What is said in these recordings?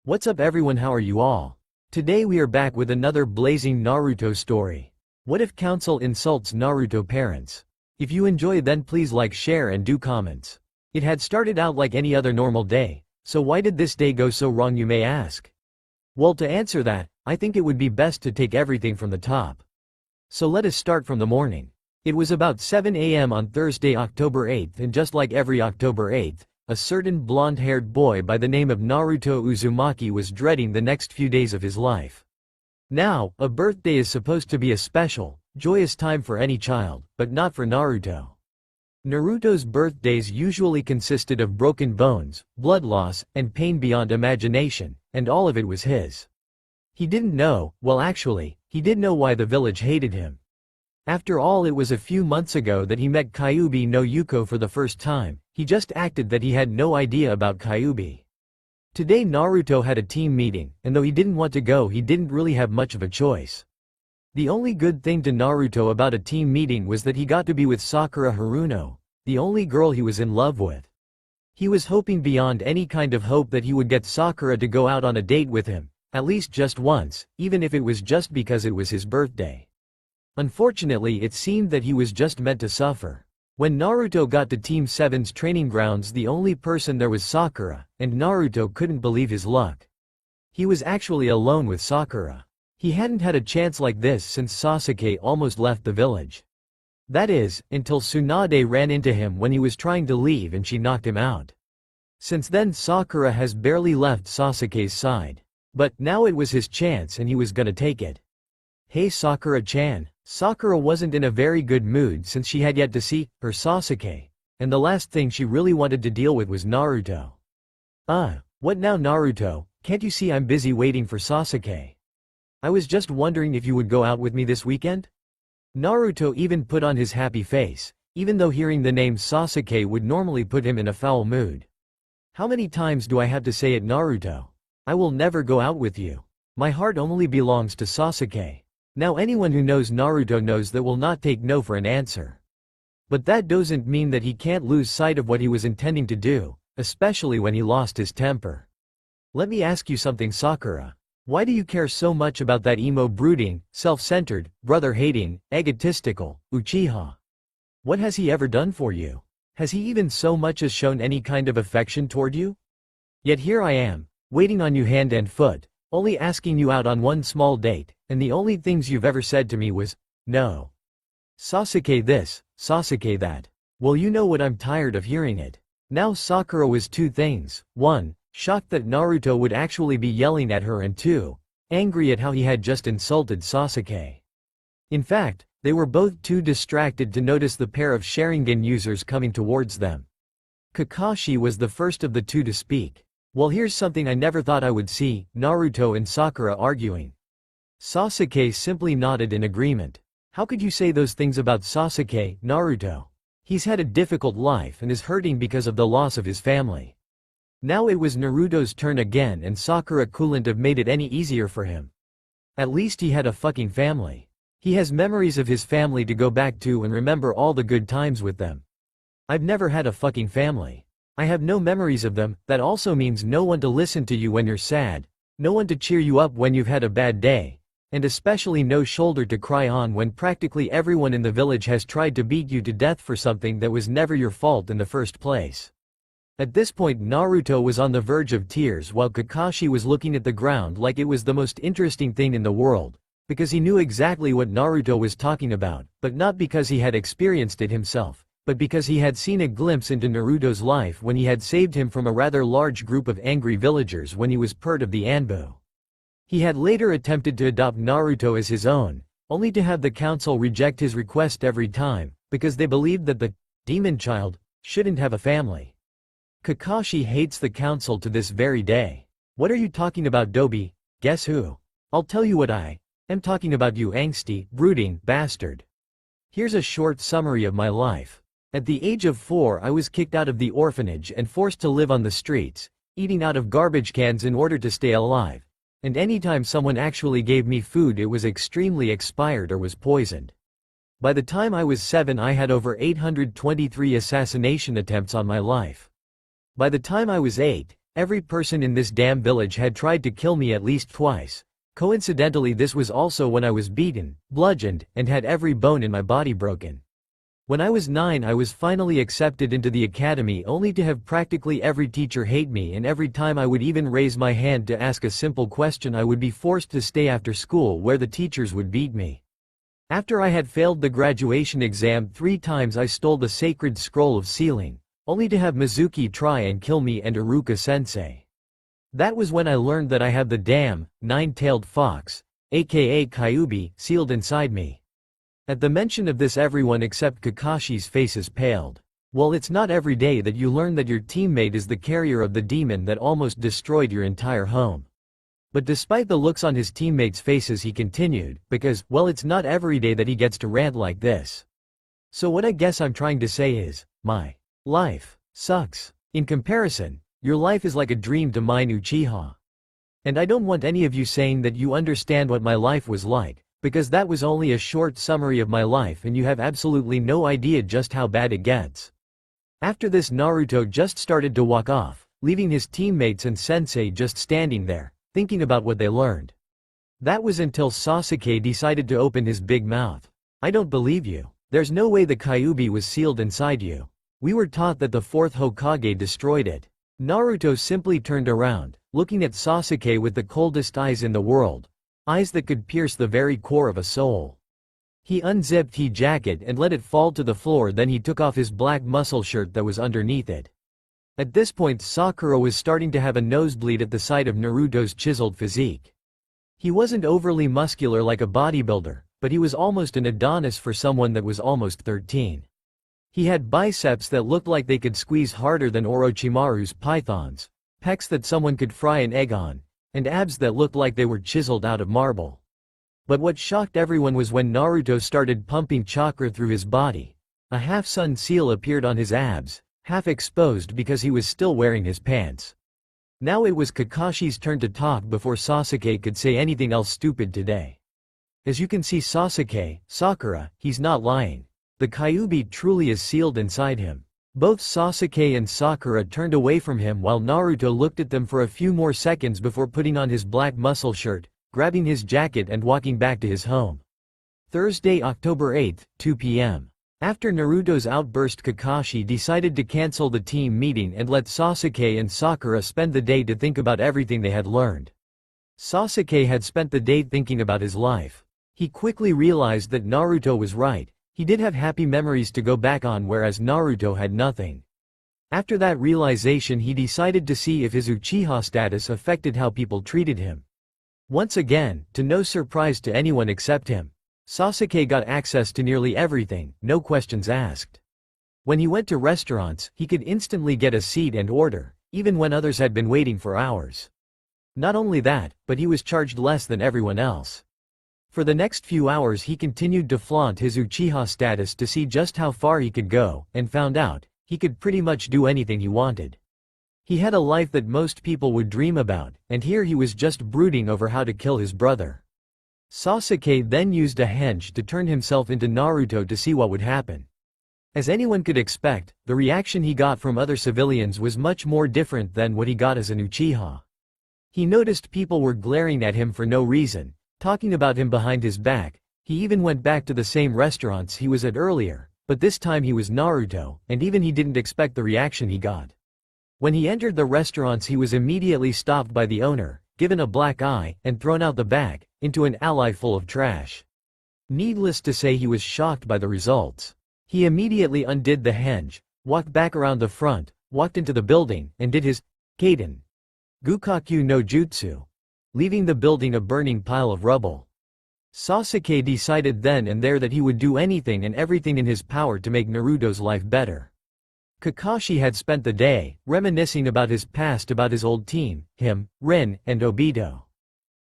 What's up everyone, how are you all? Today we are back with another blazing Naruto story. What if Council insults Naruto parents? If you enjoy then please like, share and do comments. It had started out like any other normal day, so why did this day go so wrong you may ask? Well, to answer that, I think it would be best to take everything from the top. So let us start from the morning. It was about 7 a.m. on Thursday, October 8th, and just like every October 8th, a certain blonde-haired boy by the name of Naruto Uzumaki was dreading the next few days of his life. Now, a birthday is supposed to be a special, joyous time for any child, but not for Naruto. Naruto's birthdays usually consisted of broken bones, blood loss, and pain beyond imagination, and all of it was his. He didn't know, well actually, he did know why the village hated him. After all, it was a few months ago that he met Kyuubi no Yuko for the first time. He just acted that he had no idea about Kyuubi. Today Naruto had a team meeting, and though he didn't want to go, he didn't really have much of a choice. The only good thing to Naruto about a team meeting was that he got to be with Sakura Haruno, the only girl he was in love with. He was hoping beyond any kind of hope that he would get Sakura to go out on a date with him, at least just once, even if it was just because it was his birthday. Unfortunately, it seemed that he was just meant to suffer. When Naruto got to Team 7's training grounds, the only person there was Sakura, and Naruto couldn't believe his luck. He was actually alone with Sakura. He hadn't had a chance like this since Sasuke almost left the village. That is, until Tsunade ran into him when he was trying to leave and she knocked him out. Since then Sakura has barely left Sasuke's side. But now it was his chance and he was gonna take it. Hey Sakura-chan. Sakura wasn't in a very good mood since she had yet to see her Sasuke, and the last thing she really wanted to deal with was Naruto. What now Naruto, can't you see I'm busy waiting for Sasuke? I was just wondering if you would go out with me this weekend? Naruto even put on his happy face, even though hearing the name Sasuke would normally put him in a foul mood. How many times do I have to say it, Naruto? I will never go out with you. My heart only belongs to Sasuke. Now anyone who knows Naruto knows that will not take no for an answer. But that doesn't mean that he can't lose sight of what he was intending to do, especially when he lost his temper. Let me ask you something, Sakura. Why do you care so much about that emo brooding, self-centered, brother-hating, egotistical, Uchiha? What has he ever done for you? Has he even so much as shown any kind of affection toward you? Yet here I am, waiting on you hand and foot, only asking you out on one small date, and the only things you've ever said to me was, no. Sasuke this, Sasuke that. Well, you know what, I'm tired of hearing it. Now Sakura was two things: 1, shocked that Naruto would actually be yelling at her, and 2, angry at how he had just insulted Sasuke. In fact, they were both too distracted to notice the pair of Sharingan users coming towards them. Kakashi was the first of the two to speak. Well, here's something I never thought I would see, Naruto and Sakura arguing. Sasuke simply nodded in agreement. How could you say those things about Sasuke, Naruto? He's had a difficult life and is hurting because of the loss of his family. Now it was Naruto's turn again, and Sakura couldn't have made it any easier for him. At least he had a fucking family. He has memories of his family to go back to and remember all the good times with them. I've never had a fucking family. I have no memories of them. That also means no one to listen to you when you're sad, no one to cheer you up when you've had a bad day, and especially no shoulder to cry on when practically everyone in the village has tried to beat you to death for something that was never your fault in the first place. At this point Naruto was on the verge of tears while Kakashi was looking at the ground like it was the most interesting thing in the world, because he knew exactly what Naruto was talking about, but not because he had experienced it himself, but because he had seen a glimpse into Naruto's life when he had saved him from a rather large group of angry villagers when he was part of the Anbu. He had later attempted to adopt Naruto as his own, only to have the council reject his request every time, because they believed that the demon child shouldn't have a family. Kakashi hates the council to this very day. What are you talking about, Dobi? Guess who? I'll tell you what I am talking about, you angsty, brooding bastard. Here's a short summary of my life. At the age of 4 I was kicked out of the orphanage and forced to live on the streets, eating out of garbage cans in order to stay alive. And anytime someone actually gave me food it was extremely expired or was poisoned. By the time I was 7 I had over 823 assassination attempts on my life. By the time I was 8, Every person in this damn village had tried to kill me at least twice. Coincidentally, this was also when I was beaten, bludgeoned, and had every bone in my body broken. When I was 9, I was finally accepted into the academy, only to have practically every teacher hate me, and every time I would even raise my hand to ask a simple question I would be forced to stay after school where the teachers would beat me. After I had failed the graduation exam 3 times, I stole the sacred scroll of sealing, only to have Mizuki try and kill me and Iruka-sensei. That was when I learned that I had the damn, 9-tailed fox, aka Kyuubi, sealed inside me. At the mention of this, everyone except Kakashi's faces paled. Well, it's not every day that you learn that your teammate is the carrier of the demon that almost destroyed your entire home. But despite the looks on his teammates' faces, he continued, because, well, it's not every day that he gets to rant like this. So what I guess I'm trying to say is, my life sucks. In comparison, your life is like a dream to mine, Uchiha. And I don't want any of you saying that you understand what my life was like, because that was only a short summary of my life and you have absolutely no idea just how bad it gets. After this, Naruto just started to walk off, leaving his teammates and sensei just standing there, thinking about what they learned. That was until Sasuke decided to open his big mouth. I don't believe you. There's no way the Kyuubi was sealed inside you. We were taught that the 4th Hokage destroyed it. Naruto simply turned around, looking at Sasuke with the coldest eyes in the world. Eyes that could pierce the very core of a soul. He unzipped his jacket and let it fall to the floor, then he took off his black muscle shirt that was underneath it. At this point, Sakura was starting to have a nosebleed at the sight of Naruto's chiseled physique. He wasn't overly muscular like a bodybuilder, but he was almost an Adonis for someone that was almost 13. He had biceps that looked like they could squeeze harder than Orochimaru's pythons, pecs that someone could fry an egg on, and abs that looked like they were chiseled out of marble. But what shocked everyone was when Naruto started pumping chakra through his body. A half-sun seal appeared on his abs, half exposed because he was still wearing his pants. Now it was Kakashi's turn to talk before Sasuke could say anything else stupid today. As you can see, Sasuke, Sakura, he's not lying. The Kyuubi truly is sealed inside him. Both Sasuke and Sakura turned away from him while Naruto looked at them for a few more seconds before putting on his black muscle shirt, grabbing his jacket and walking back to his home. Thursday, October 8, 2 p.m. After Naruto's outburst, Kakashi decided to cancel the team meeting and let Sasuke and Sakura spend the day to think about everything they had learned. Sasuke had spent the day thinking about his life. He quickly realized that Naruto was right. He did have happy memories to go back on, whereas Naruto had nothing. After that realization, he decided to see if his Uchiha status affected how people treated him. Once again, to no surprise to anyone except him, Sasuke got access to nearly everything, no questions asked. When he went to restaurants, he could instantly get a seat and order, even when others had been waiting for hours. Not only that, but he was charged less than everyone else. For the next few hours he continued to flaunt his Uchiha status to see just how far he could go, and found out, he could pretty much do anything he wanted. He had a life that most people would dream about, and here he was just brooding over how to kill his brother. Sasuke then used a henge to turn himself into Naruto to see what would happen. As anyone could expect, the reaction he got from other civilians was much more different than what he got as an Uchiha. He noticed people were glaring at him for no reason, talking about him behind his back. He even went back to the same restaurants he was at earlier, but this time he was Naruto, and even he didn't expect the reaction he got. When he entered the restaurants, he was immediately stopped by the owner, given a black eye, and thrown out the back, into an alley full of trash. Needless to say, he was shocked by the results. He immediately undid the henge, walked back around the front, walked into the building, and did his Kaden Gukaku no Jutsu, leaving the building a burning pile of rubble. Sasuke decided then and there that he would do anything and everything in his power to make Naruto's life better. Kakashi had spent the day reminiscing about his past, about his old team, him, Rin, and Obito.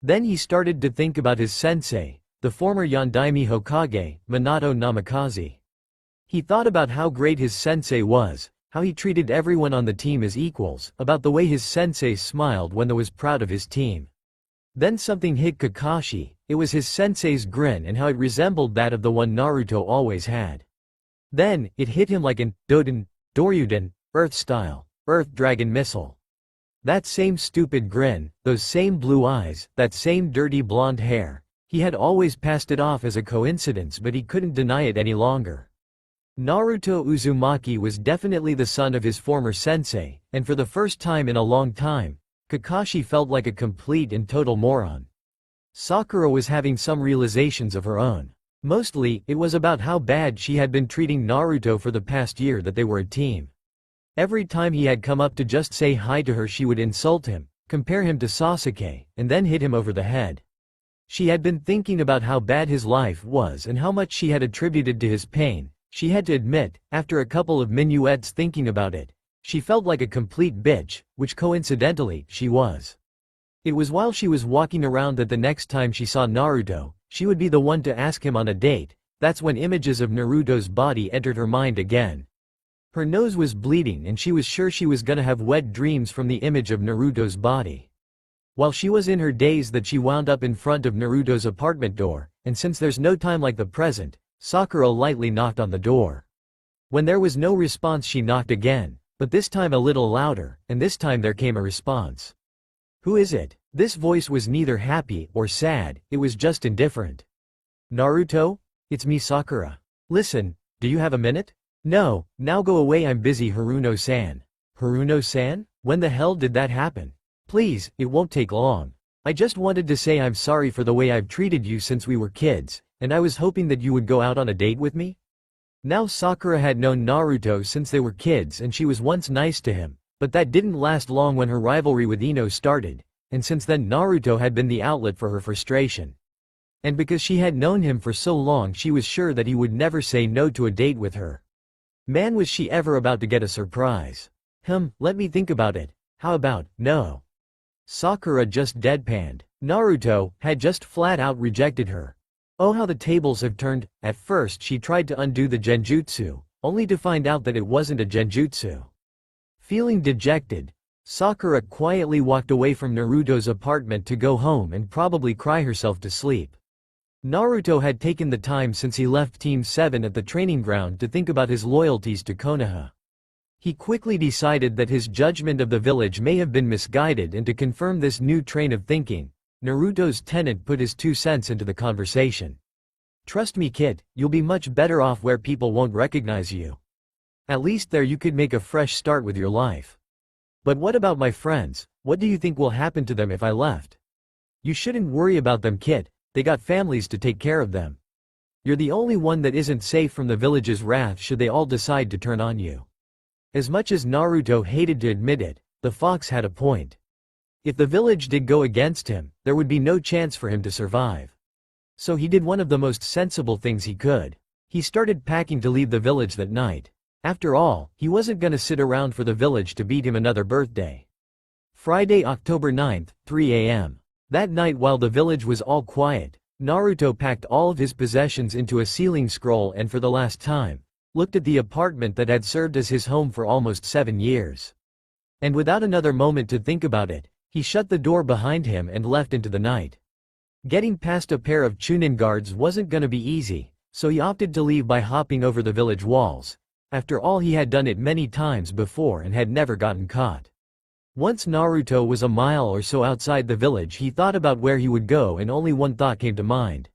Then he started to think about his sensei, the former Yondaime Hokage, Minato Namikaze. He thought about how great his sensei was, how he treated everyone on the team as equals, about the way his sensei smiled when he was proud of his team. Then something hit Kakashi. It was his sensei's grin and how it resembled that of the one Naruto always had. Then, it hit him like an Doryuden, Earth-style, Earth Dragon missile. That same stupid grin, those same blue eyes, that same dirty blonde hair. He had always passed it off as a coincidence, but he couldn't deny it any longer. Naruto Uzumaki was definitely the son of his former sensei, and for the first time in a long time, Kakashi felt like a complete and total moron. Sakura was having some realizations of her own. Mostly, it was about how bad she had been treating Naruto for the past year that they were a team. Every time he had come up to just say hi to her, she would insult him, compare him to Sasuke, and then hit him over the head. She had been thinking about how bad his life was and how much she had attributed to his pain. She had to admit, after a couple of minuets thinking about it, she felt like a complete bitch, which coincidentally, she was. It was while she was walking around that the next time she saw Naruto, she would be the one to ask him on a date. That's when images of Naruto's body entered her mind again. Her nose was bleeding and she was sure she was gonna have wet dreams from the image of Naruto's body. While she was in her daze that she wound up in front of Naruto's apartment door, and since there's no time like the present, Sakura lightly knocked on the door. When there was no response, she knocked again, but this time a little louder, and this time there came a response. "Who is it?" This voice was neither happy or sad, it was just indifferent. "Naruto? It's me, Sakura. Listen, do you have a minute?" "No, now go away, I'm busy, Haruno-san." "Haruno-san? When the hell did that happen?" "Please, it won't take long. I just wanted to say I'm sorry for the way I've treated you since we were kids, and I was hoping that you would go out on a date with me." Now Sakura had known Naruto since they were kids and she was once nice to him, but that didn't last long when her rivalry with Ino started, and since then Naruto had been the outlet for her frustration. And because she had known him for so long, she was sure that he would never say no to a date with her. Man, was she ever about to get a surprise. Let me think about it. How about, no? Sakura just deadpanned. Naruto had just flat out rejected her. Oh, how the tables have turned. At first she tried to undo the genjutsu, only to find out that it wasn't a genjutsu. Feeling dejected, Sakura quietly walked away from Naruto's apartment to go home and probably cry herself to sleep. Naruto had taken the time since he left Team 7 at the training ground to think about his loyalties to Konoha. He quickly decided that his judgment of the village may have been misguided, and to confirm this new train of thinking, Naruto's tenant put his 2 cents into the conversation. "Trust me, kid, you'll be much better off where people won't recognize you. At least there you could make a fresh start with your life. But what about my friends? What do you think will happen to them if I left?" "You shouldn't worry about them, kid. They got families to take care of them. You're the only one that isn't safe from the village's wrath should they all decide to turn on you." As much as Naruto hated to admit it, the fox had a point. If the village did go against him, there would be no chance for him to survive. So he did one of the most sensible things he could. He started packing to leave the village that night. After all, he wasn't gonna sit around for the village to beat him another birthday. Friday, October 9th, 3 a.m. That night, while the village was all quiet, Naruto packed all of his possessions into a ceiling scroll and for the last time, looked at the apartment that had served as his home for almost 7 years. And without another moment to think about it, he shut the door behind him and left into the night. Getting past a pair of Chunin guards wasn't gonna be easy, so he opted to leave by hopping over the village walls. After all, he had done it many times before and had never gotten caught. Once Naruto was a mile or so outside the village, he thought about where he would go, and only one thought came to mind.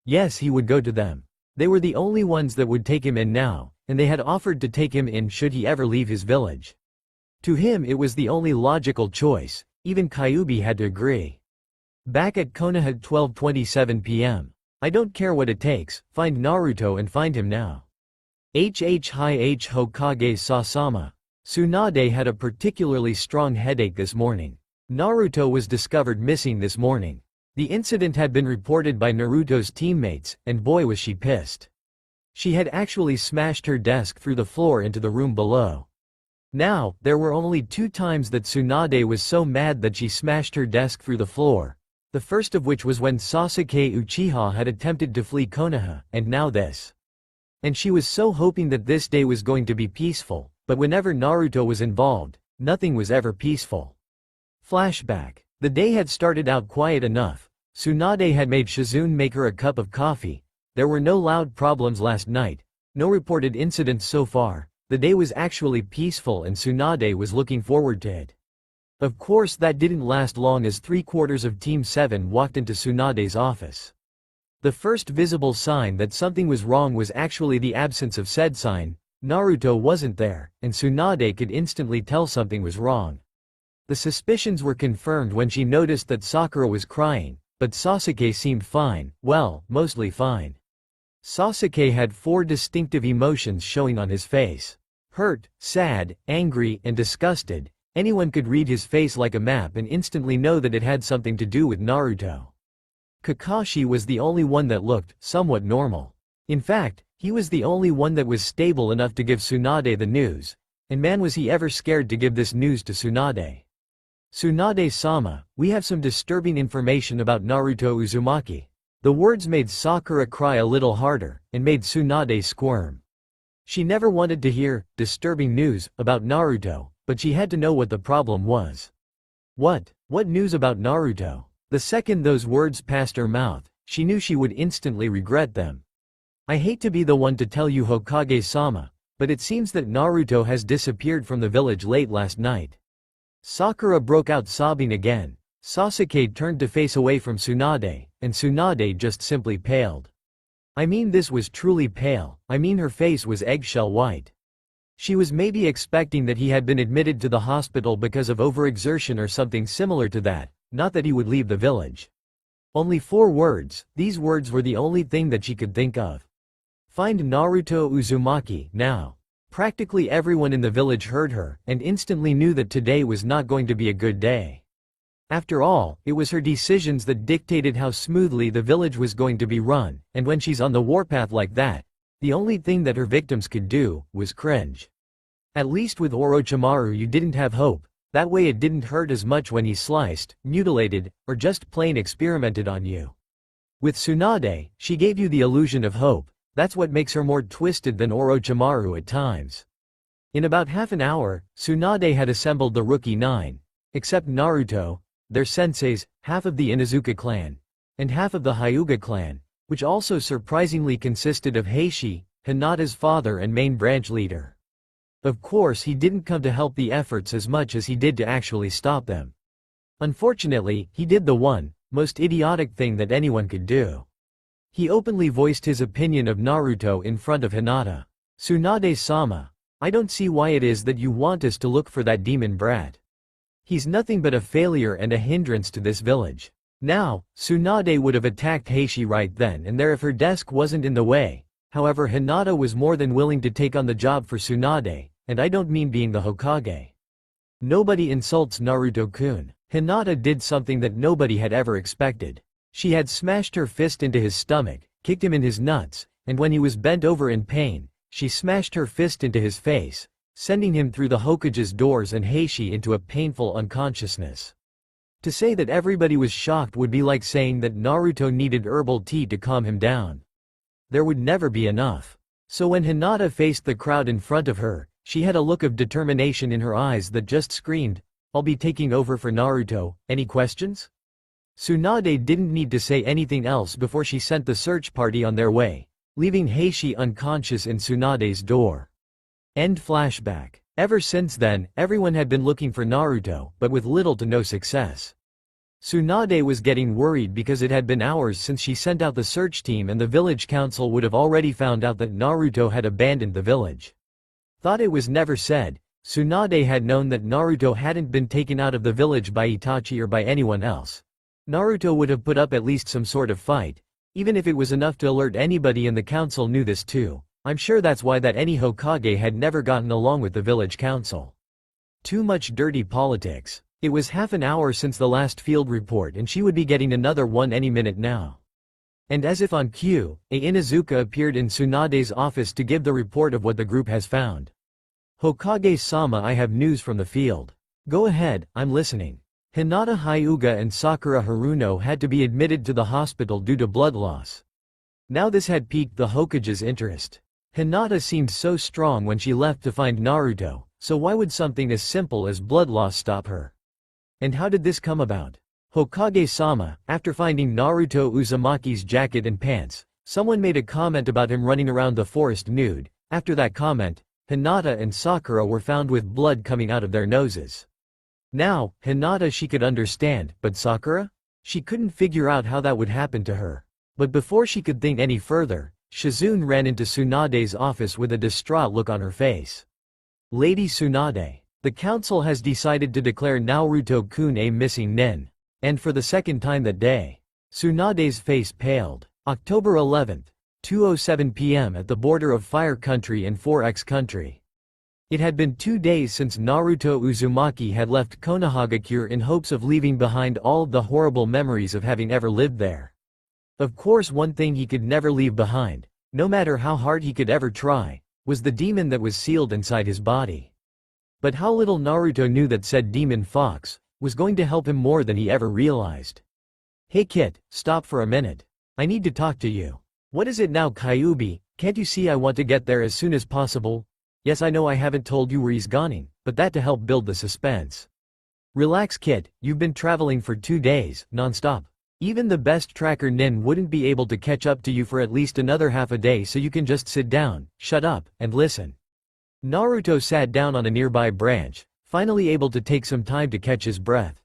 Yes, he would go to them. They were the only ones that would take him in now, and they had offered to take him in should he ever leave his village. To him it was the only logical choice, even Kyuubi had to agree. Back at Konoha at 12:27 p.m. "I don't care what it takes, find Naruto and find him now." Hokage Sasama. Tsunade had a particularly strong headache this morning. Naruto was discovered missing this morning. The incident had been reported by Naruto's teammates, and boy was she pissed. She had actually smashed her desk through the floor into the room below. Now, there were only 2 times that Tsunade was so mad that she smashed her desk through the floor. The first of which was when Sasuke Uchiha had attempted to flee Konoha, and now this. And she was so hoping that this day was going to be peaceful, but whenever Naruto was involved, nothing was ever peaceful. Flashback. The day had started out quiet enough. Tsunade had made Shizune make her a cup of coffee. There were no loud problems last night, no reported incidents so far. The day was actually peaceful and Tsunade was looking forward to it. Of course that didn't last long as 3/4 of Team 7 walked into Tsunade's office. The first visible sign that something was wrong was actually the absence of said sign. Naruto wasn't there, and Tsunade could instantly tell something was wrong. The suspicions were confirmed when she noticed that Sakura was crying, but Sasuke seemed fine, well, mostly fine. Sasuke had 4 distinctive emotions showing on his face. Hurt, sad, angry, and disgusted. Anyone could read his face like a map and instantly know that it had something to do with Naruto. Kakashi was the only one that looked somewhat normal. In fact, he was the only one that was stable enough to give Tsunade the news, and man was he ever scared to give this news to Tsunade. "Tsunade-sama, we have some disturbing information about Naruto Uzumaki." The words made Sakura cry a little harder, and made Tsunade squirm. She never wanted to hear disturbing news about Naruto, but she had to know what the problem was. What news about Naruto? The second those words passed her mouth, she knew she would instantly regret them. "I hate to be the one to tell you, Hokage-sama, but it seems that Naruto has disappeared from the village late last night." Sakura broke out sobbing again. Sasuke turned to face away from Tsunade, and Tsunade just simply paled. I mean, this was truly pale. I mean, her face was eggshell white. She was maybe expecting that he had been admitted to the hospital because of overexertion or something similar to that, not that he would leave the village. Only 4 words, these words were the only thing that she could think of. Find Naruto Uzumaki, now. Practically everyone in the village heard her, and instantly knew that today was not going to be a good day. After all, it was her decisions that dictated how smoothly the village was going to be run, and when she's on the warpath like that, the only thing that her victims could do was cringe. At least with Orochimaru you didn't have hope, that way it didn't hurt as much when he sliced, mutilated, or just plain experimented on you. With Tsunade, she gave you the illusion of hope. That's what makes her more twisted than Orochimaru at times. In about half an hour, Tsunade had assembled the Rookie 9. Except Naruto, their senseis, half of the Inuzuka clan, and half of the Hyuga clan, which also surprisingly consisted of Heishi, Hinata's father and main branch leader. Of course he didn't come to help the efforts as much as he did to actually stop them. Unfortunately, he did the one, most idiotic thing that anyone could do. He openly voiced his opinion of Naruto in front of Hinata. "Tsunade-sama, I don't see why it is that you want us to look for that demon brat. He's nothing but a failure and a hindrance to this village." Now, Tsunade would have attacked Heishi right then and there if her desk wasn't in the way. However, Hinata was more than willing to take on the job for Tsunade, and I don't mean being the Hokage. Nobody insults Naruto-kun. Hinata did something that nobody had ever expected. She had smashed her fist into his stomach, kicked him in his nuts, and when he was bent over in pain, she smashed her fist into his face, sending him through the Hokage's doors and Heishi into a painful unconsciousness. To say that everybody was shocked would be like saying that Naruto needed herbal tea to calm him down. There would never be enough. So when Hinata faced the crowd in front of her, she had a look of determination in her eyes that just screamed, "I'll be taking over for Naruto, any questions?" Tsunade didn't need to say anything else before she sent the search party on their way, leaving Heishi unconscious in Tsunade's door. End flashback. Ever since then, everyone had been looking for Naruto, but with little to no success. Tsunade was getting worried because it had been hours since she sent out the search team and the village council would have already found out that Naruto had abandoned the village. Thought it was never said, Tsunade had known that Naruto hadn't been taken out of the village by Itachi or by anyone else. Naruto would have put up at least some sort of fight, even if it was enough to alert anybody, and the council knew this too. I'm sure that's why that any Hokage had never gotten along with the village council. Too much dirty politics. It was half an hour since the last field report and she would be getting another one any minute now. And as if on cue, a Inuzuka appeared in Tsunade's office to give the report of what the group has found. "Hokage-sama, I have news from the field." "Go ahead, I'm listening." Hinata Hyuga and Sakura Haruno had to be admitted to the hospital due to blood loss. Now this had piqued the Hokage's interest. Hinata seemed so strong when she left to find Naruto, so why would something as simple as blood loss stop her? And how did this come about? "Hokage-sama, after finding Naruto Uzumaki's jacket and pants, someone made a comment about him running around the forest nude. After that comment, Hinata and Sakura were found with blood coming out of their noses." Now, Hinata she could understand, but Sakura? She couldn't figure out how that would happen to her. But before she could think any further, Shizune ran into Tsunade's office with a distraught look on her face. Lady Tsunade, the council has decided to declare Naruto-kun a missing nin. And for the second time that day. Tsunade's face paled. October 11th, 2:07 p.m. at the border of Fire Country and 4X Country. It had been 2 days since Naruto Uzumaki had left Konohagakure in hopes of leaving behind all of the horrible memories of having ever lived there. Of course, one thing he could never leave behind, no matter how hard he could ever try, was the demon that was sealed inside his body. But how little Naruto knew that said demon fox was going to help him more than he ever realized. Hey Kit, stop for a minute. I need to talk to you. What is it now, Kyuubi? Can't you see I want to get there as soon as possible? Yes, I know I haven't told you where he's going, but that to help build the suspense. Relax Kit, you've been traveling for 2 days, non-stop. Even the best tracker nin wouldn't be able to catch up to you for at least another half a day, so you can just sit down, shut up, and listen. Naruto sat down on a nearby branch, finally able to take some time to catch his breath.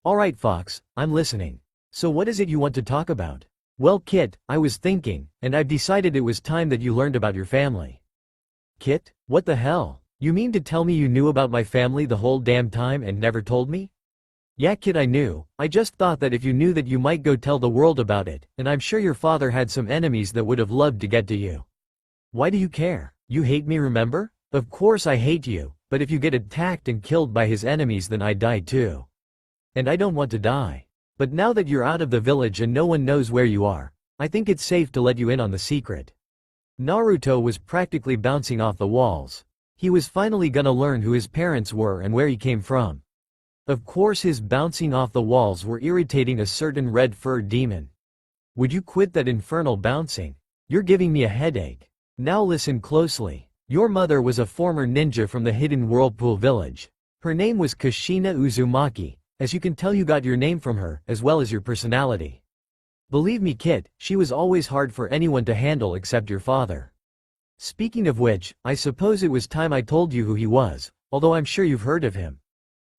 Alright Fox, I'm listening. So what is it you want to talk about? Well Kit, I was thinking, and I've decided it was time that you learned about your family. Kit, what the hell? You mean to tell me you knew about my family the whole damn time and never told me? Yeah Kid, I knew. I just thought that if you knew that you might go tell the world about it, and I'm sure your father had some enemies that would have loved to get to you. Why do you care? You hate me, remember? Of course I hate you, but if you get attacked and killed by his enemies then I die too. And I don't want to die. But now that you're out of the village and no one knows where you are, I think it's safe to let you in on the secret. Naruto was practically bouncing off the walls. He was finally gonna learn who his parents were and where he came from. Of course his bouncing off the walls were irritating a certain red-furred demon. Would you quit that infernal bouncing? You're giving me a headache. Now listen closely. Your mother was a former ninja from the hidden Whirlpool village. Her name was Kushina Uzumaki. As you can tell, you got your name from her, as well as your personality. Believe me Kit, she was always hard for anyone to handle except your father. Speaking of which, I suppose it was time I told you who he was, although I'm sure you've heard of him.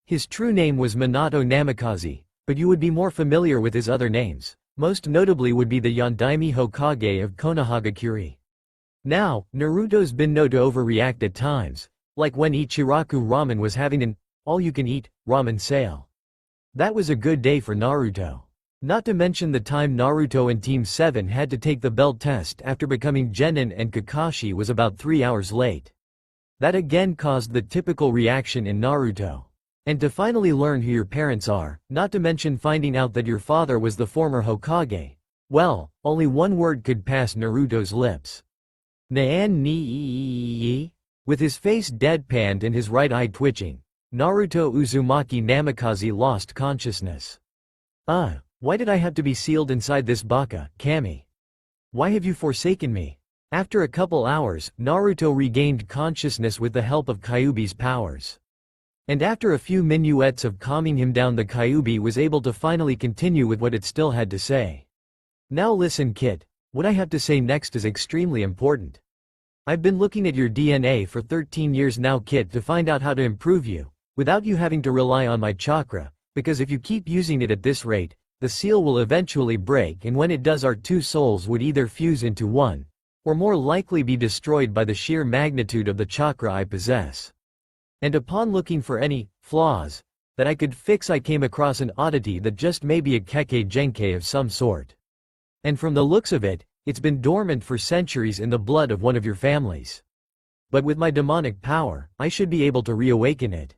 His true name was Minato Namikaze, but you would be more familiar with his other names. Most notably would be the Yondaime Hokage of Konohagakure. Now, Naruto's been known to overreact at times, like when Ichiraku Ramen was having an all-you-can-eat ramen sale. That was a good day for Naruto. Not to mention the time Naruto and Team 7 had to take the belt test after becoming Genin and Kakashi was about 3 hours late. That again caused the typical reaction in Naruto. And to finally learn who your parents are, not to mention finding out that your father was the former Hokage. Well, only one word could pass Naruto's lips. Naan ni. With his face deadpanned and his right eye twitching, Naruto Uzumaki Namikaze lost consciousness. Why did I have to be sealed inside this baka, Kami? Why have you forsaken me? After a couple hours, Naruto regained consciousness with the help of Kyuubi's powers. And after a few minuets of calming him down, the Kyuubi was able to finally continue with what it still had to say. Now listen Kit, what I have to say next is extremely important. I've been looking at your DNA for 13 years now Kit to find out how to improve you, without you having to rely on my chakra, because if you keep using it at this rate, the seal will eventually break, and when it does our two souls would either fuse into one, or more likely be destroyed by the sheer magnitude of the chakra I possess. And upon looking for any flaws that I could fix, I came across an oddity that just may be a Kekkei Genkai of some sort. And from the looks of it, it's been dormant for centuries in the blood of one of your families. But with my demonic power, I should be able to reawaken it.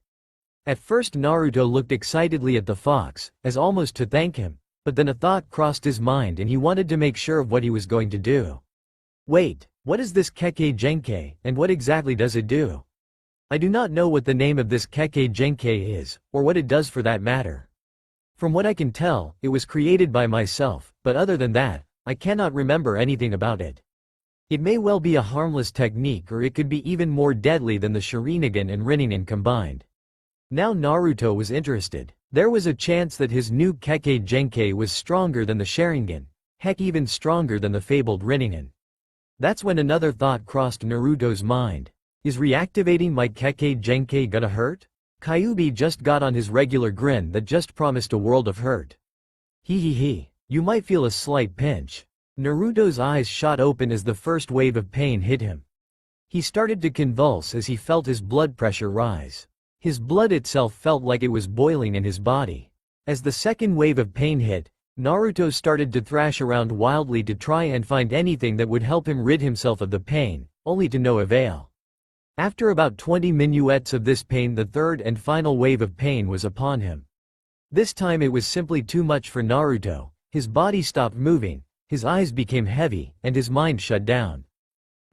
At first Naruto looked excitedly at the fox, as almost to thank him, but then a thought crossed his mind and he wanted to make sure of what he was going to do. Wait, what is this Kekkei Genkai, and what exactly does it do? I do not know what the name of this Kekkei Genkai is, or what it does for that matter. From what I can tell, it was created by myself, but other than that, I cannot remember anything about it. It may well be a harmless technique, or it could be even more deadly than the Sharingan and Rinnegan combined. Now Naruto was interested. There was a chance that his new Kekkei Genkai was stronger than the Sharingan, heck even stronger than the fabled Rinnegan. That's when another thought crossed Naruto's mind. Is reactivating my Kekkei Genkai gonna hurt? Kyuubi just got on his regular grin that just promised a world of hurt. He. You might feel a slight pinch. Naruto's eyes shot open as the first wave of pain hit him. He started to convulse as he felt his blood pressure rise. His blood itself felt like it was boiling in his body. As the second wave of pain hit, Naruto started to thrash around wildly to try and find anything that would help him rid himself of the pain, only to no avail. After about 20 minuets of this pain, the third and final wave of pain was upon him. This time it was simply too much for Naruto. His body stopped moving, his eyes became heavy, and his mind shut down.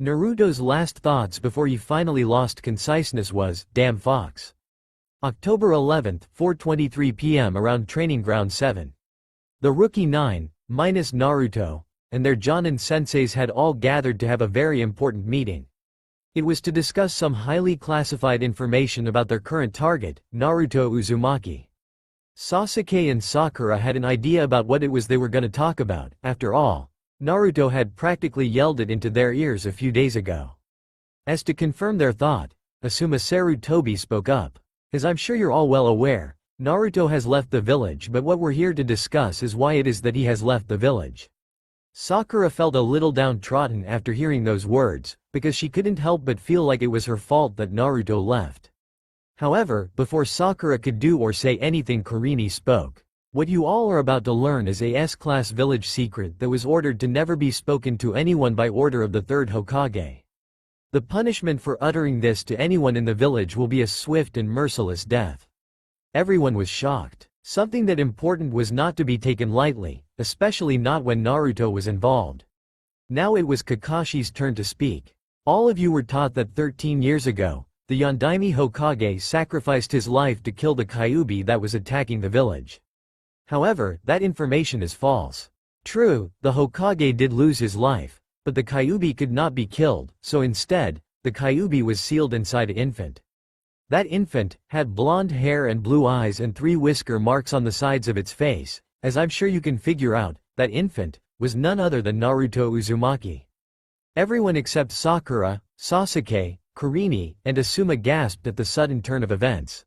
Naruto's last thoughts before he finally lost conciseness was, "Damn fox." October 11th, 4:23 p.m. around Training Ground 7. The Rookie 9, minus Naruto, and their Jonin senseis had all gathered to have a very important meeting. It was to discuss some highly classified information about their current target, Naruto Uzumaki. Sasuke and Sakura had an idea about what it was they were going to talk about. After all, Naruto had practically yelled it into their ears a few days ago. As to confirm their thought, Asuma Sarutobi spoke up. As I'm sure you're all well aware, Naruto has left the village, but what we're here to discuss is why it is that he has left the village. Sakura felt a little downtrodden after hearing those words, because she couldn't help but feel like it was her fault that Naruto left. However, before Sakura could do or say anything, Kurini spoke. What you all are about to learn is a S-class village secret that was ordered to never be spoken to anyone by order of the third Hokage. The punishment for uttering this to anyone in the village will be a swift and merciless death. Everyone was shocked. Something that important was not to be taken lightly, especially not when Naruto was involved. Now it was Kakashi's turn to speak. All of you were taught that 13 years ago, the Yondaime Hokage sacrificed his life to kill the Kyuubi that was attacking the village. However, that information is false. True, the Hokage did lose his life, but the Kyuubi could not be killed, so instead, the Kyuubi was sealed inside an infant. That infant had blonde hair and blue eyes and 3 whisker marks on the sides of its face. As I'm sure you can figure out, that infant was none other than Naruto Uzumaki. Everyone except Sakura, Sasuke, Kurini, and Asuma gasped at the sudden turn of events.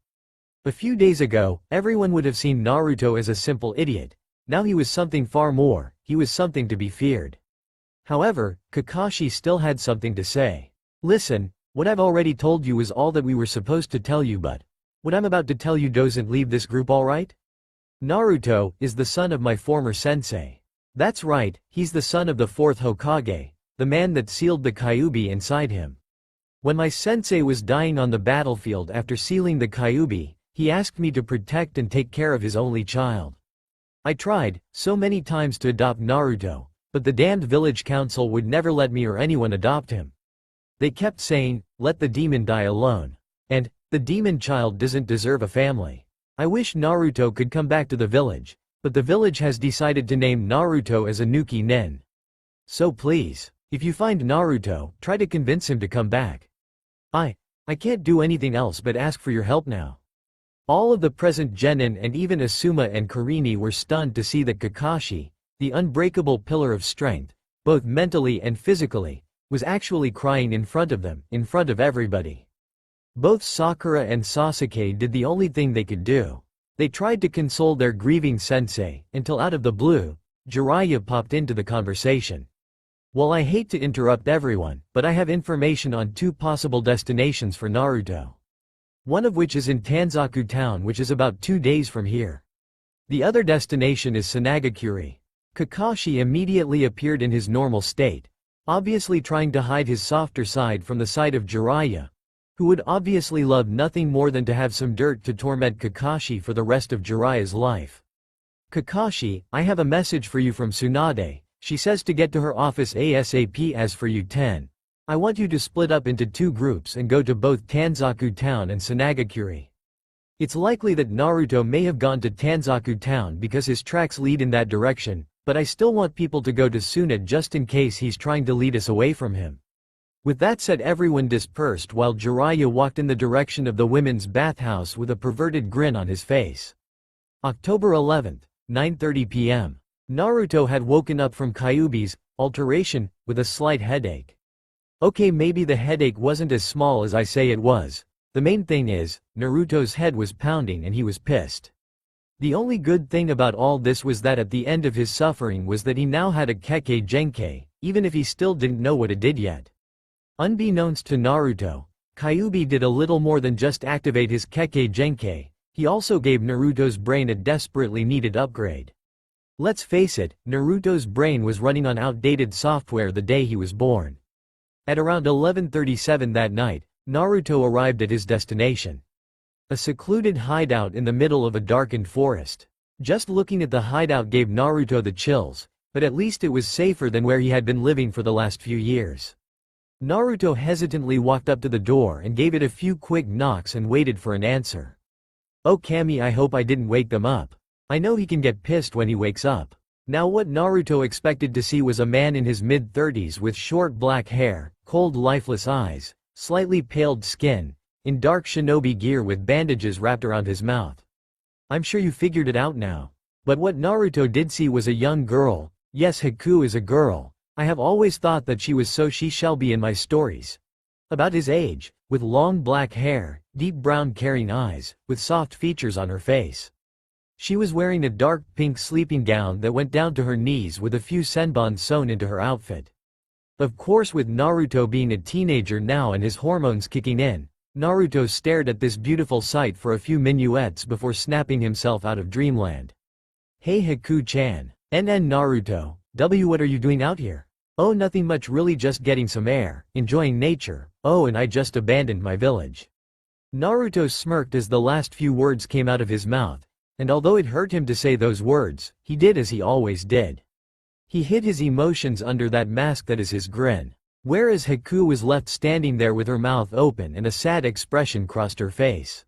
A few days ago, everyone would have seen Naruto as a simple idiot. Now he was something far more, he was something to be feared. However, Kakashi still had something to say. Listen, what I've already told you is all that we were supposed to tell you, but what I'm about to tell you doesn't leave this group alright? Naruto is the son of my former sensei. That's right, he's the son of the 4th Hokage, the man that sealed the Kyuubi inside him. When my sensei was dying on the battlefield after sealing the Kyuubi, he asked me to protect and take care of his only child. I tried so many times to adopt Naruto, but the damned village council would never let me or anyone adopt him. They kept saying, "Let the demon die alone." And, "The demon child doesn't deserve a family." I wish Naruto could come back to the village, but the village has decided to name Naruto as a Nuki Nen. So please, if you find Naruto, try to convince him to come back. I can't do anything else but ask for your help now. All of the present genin and even Asuma and Kurini were stunned to see that Kakashi, the unbreakable pillar of strength, both mentally and physically, was actually crying in front of them, in front of everybody. Both Sakura and Sasuke did the only thing they could do. They tried to console their grieving sensei, until out of the blue, Jiraiya popped into the conversation. Well, I hate to interrupt everyone, but I have information on 2 possible destinations for Naruto. One of which is in Tanzaku town, which is about 2 days from here. The other destination is Sanagakure. Kakashi immediately appeared in his normal state, obviously trying to hide his softer side from the sight of Jiraiya, who would obviously love nothing more than to have some dirt to torment Kakashi for the rest of Jiraiya's life. Kakashi, I have a message for you from Tsunade. She says to get to her office ASAP. As for you 10. I want you to split up into 2 groups and go to both Tanzaku town and Sanagakure. It's likely that Naruto may have gone to Tanzaku town because his tracks lead in that direction, but I still want people to go to Tsunade just in case he's trying to lead us away from him. With that said, everyone dispersed while Jiraiya walked in the direction of the women's bathhouse with a perverted grin on his face. October 11th, 9:30 p.m. Naruto had woken up from Kyuubi's alteration with a slight headache. Okay, maybe the headache wasn't as small as I say it was, The main thing is, Naruto's head was pounding and he was pissed. The only good thing about all this was that at the end of his suffering was that he now had a Kekkei Genkei, even if he still didn't know what it did yet. Unbeknownst to Naruto, Kyuubi did a little more than just activate his Kekkei Genkei, he also gave Naruto's brain a desperately needed upgrade. Let's face it, Naruto's brain was running on outdated software the day he was born. At around 11:37 that night, Naruto arrived at his destination. A secluded hideout in the middle of a darkened forest. Just looking at the hideout gave Naruto the chills, but at least it was safer than where he had been living for the last few years. Naruto hesitantly walked up to the door and gave it a few quick knocks and waited for an answer. "Oh Kami, I hope I didn't wake them up. I know he can get pissed when he wakes up." Now what Naruto expected to see was a man in his mid-30s with short black hair, cold lifeless eyes, slightly paled skin, in dark shinobi gear with bandages wrapped around his mouth. I'm sure you figured it out now. But what Naruto did see was a young girl. Yes, Haku is a girl. I have always thought that she was, so she shall be in my stories. About his age, with long black hair, deep brown caring eyes, with soft features on her face. She was wearing a dark pink sleeping gown that went down to her knees with a few senbon sewn into her outfit. Of course, with Naruto being a teenager now and his hormones kicking in, Naruto stared at this beautiful sight for a few minuets before snapping himself out of dreamland. "Hey Haku-chan. Naruto. What are you doing out here?" "Oh, nothing much, really, just getting some air, enjoying nature. Oh, and I just abandoned my village." Naruto smirked as the last few words came out of his mouth, and although it hurt him to say those words, he did as he always did. He hid his emotions under that mask that is his grin. Whereas Haku was left standing there with her mouth open and a sad expression crossed her face.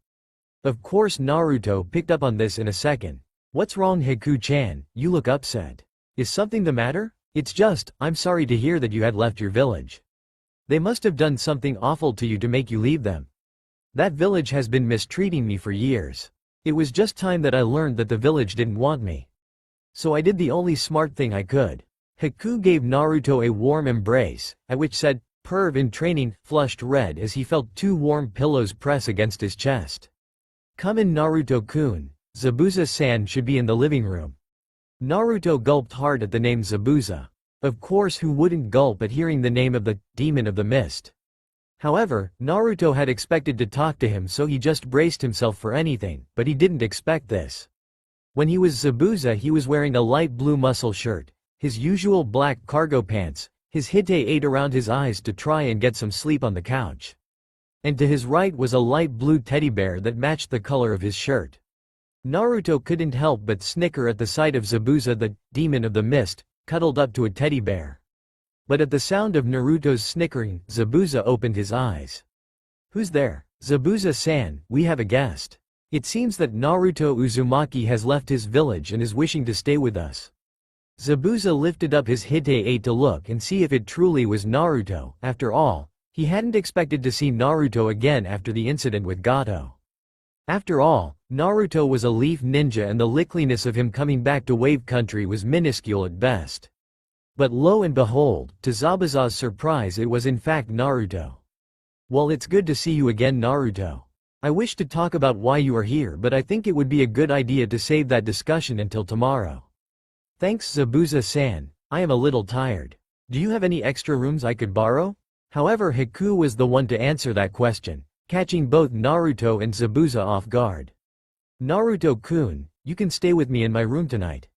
Of course Naruto picked up on this in a second. "What's wrong Haku-chan, you look upset. Is something the matter?" "It's just, I'm sorry to hear that you had left your village. They must have done something awful to you to make you leave them. That village has been mistreating me for years. It was just time that I learned that the village didn't want me. So I did the only smart thing I could." Haku gave Naruto a warm embrace, at which said, "Perv in training," flushed red as he felt two warm pillows press against his chest. "Come in Naruto-kun, Zabuza-san should be in the living room." Naruto gulped hard at the name Zabuza. Of course, who wouldn't gulp at hearing the name of the demon of the mist? However, Naruto had expected to talk to him, so he just braced himself for anything, but he didn't expect this. When he was Zabuza, he was wearing a light blue muscle shirt, his usual black cargo pants, his hite ate around his eyes to try and get some sleep on the couch. And to his right was a light blue teddy bear that matched the color of his shirt. Naruto couldn't help but snicker at the sight of Zabuza, the demon of the mist, cuddled up to a teddy bear. But at the sound of Naruto's snickering, Zabuza opened his eyes. "Who's there?" "Zabuza-san, we have a guest. It seems that Naruto Uzumaki has left his village and is wishing to stay with us." Zabuza lifted up his hite to look and see if it truly was Naruto. After all, he hadn't expected to see Naruto again after the incident with Gato. After all, Naruto was a leaf ninja and the likeliness of him coming back to Wave Country was minuscule at best. But lo and behold, to Zabuza's surprise, it was in fact Naruto. "Well, it's good to see you again, Naruto. I wish to talk about why you are here, but I think it would be a good idea to save that discussion until tomorrow." "Thanks Zabuza-san, I am a little tired. Do you have any extra rooms I could borrow?" However, Haku was the one to answer that question, catching both Naruto and Zabuza off guard. "Naruto-kun, you can stay with me in my room tonight."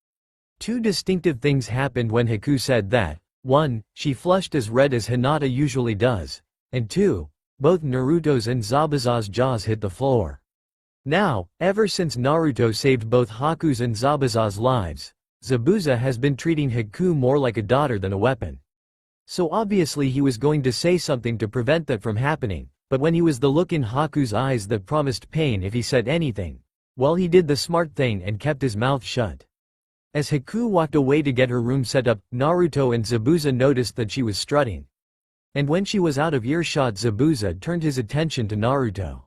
Two distinctive things happened when Haku said that. One, she flushed as red as Hinata usually does, and two, both Naruto's and Zabuza's jaws hit the floor. Now, ever since Naruto saved both Haku's and Zabuza's lives, Zabuza has been treating Haku more like a daughter than a weapon. So obviously he was going to say something to prevent that from happening, but when he was the look in Haku's eyes that promised pain if he said anything, well, he did the smart thing and kept his mouth shut. As Haku walked away to get her room set up, Naruto and Zabuza noticed that she was strutting. And when she was out of earshot, Zabuza turned his attention to Naruto.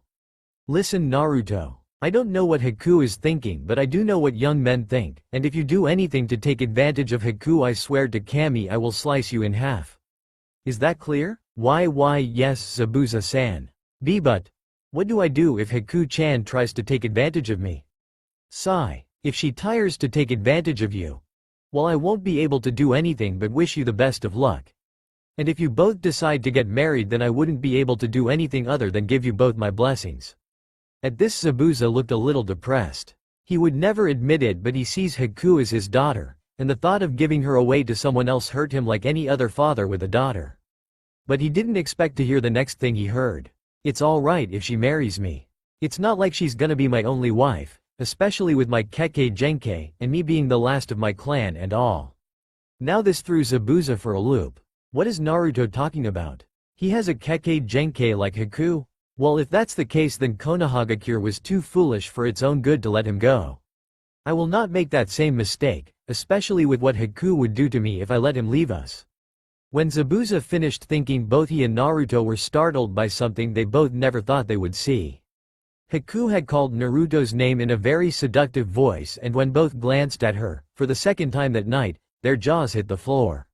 "Listen Naruto, I don't know what Haku is thinking, but I do know what young men think, and if you do anything to take advantage of Haku, I swear to Kami I will slice you in half. Is that clear?" Why yes Zabuza-san. But What do I do if Haku-chan tries to take advantage of me? Sigh. If she tires to take advantage of you, well, I won't be able to do anything but wish you the best of luck. And if you both decide to get married, then I wouldn't be able to do anything other than give you both my blessings. At this, Zabuza looked a little depressed. He would never admit it, but he sees Haku as his daughter, and the thought of giving her away to someone else hurt him like any other father with a daughter. But he didn't expect to hear the next thing he heard. It's alright if she marries me. It's not like she's gonna be my only wife, especially with my Kekkei Genkai and me being the last of my clan and all. Now this threw Zabuza for a loop. What is Naruto talking about? He has a Kekkei Genkai like Haku? Well, if that's the case, then Konohagakure was too foolish for its own good to let him go. I will not make that same mistake, especially with what Haku would do to me if I let him leave us. When Zabuza finished thinking, both he and Naruto were startled by something they both never thought they would see. Haku had called Naruto's name in a very seductive voice, and when both glanced at her, for the second time that night, their jaws hit the floor.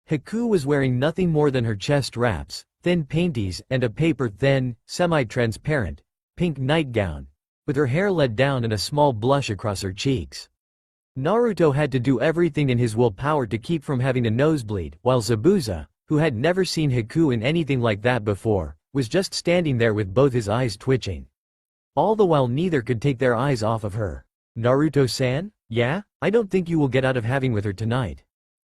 Haku was wearing nothing more than her chest wraps, thin panties, and a paper-thin, semi-transparent, pink nightgown, with her hair let down and a small blush across her cheeks. Naruto had to do everything in his willpower to keep from having a nosebleed, while Zabuza, who had never seen Haku in anything like that before, was just standing there with both his eyes twitching. All the while neither could take their eyes off of her. Naruto-san? Yeah? I don't think you will get out of having with her tonight.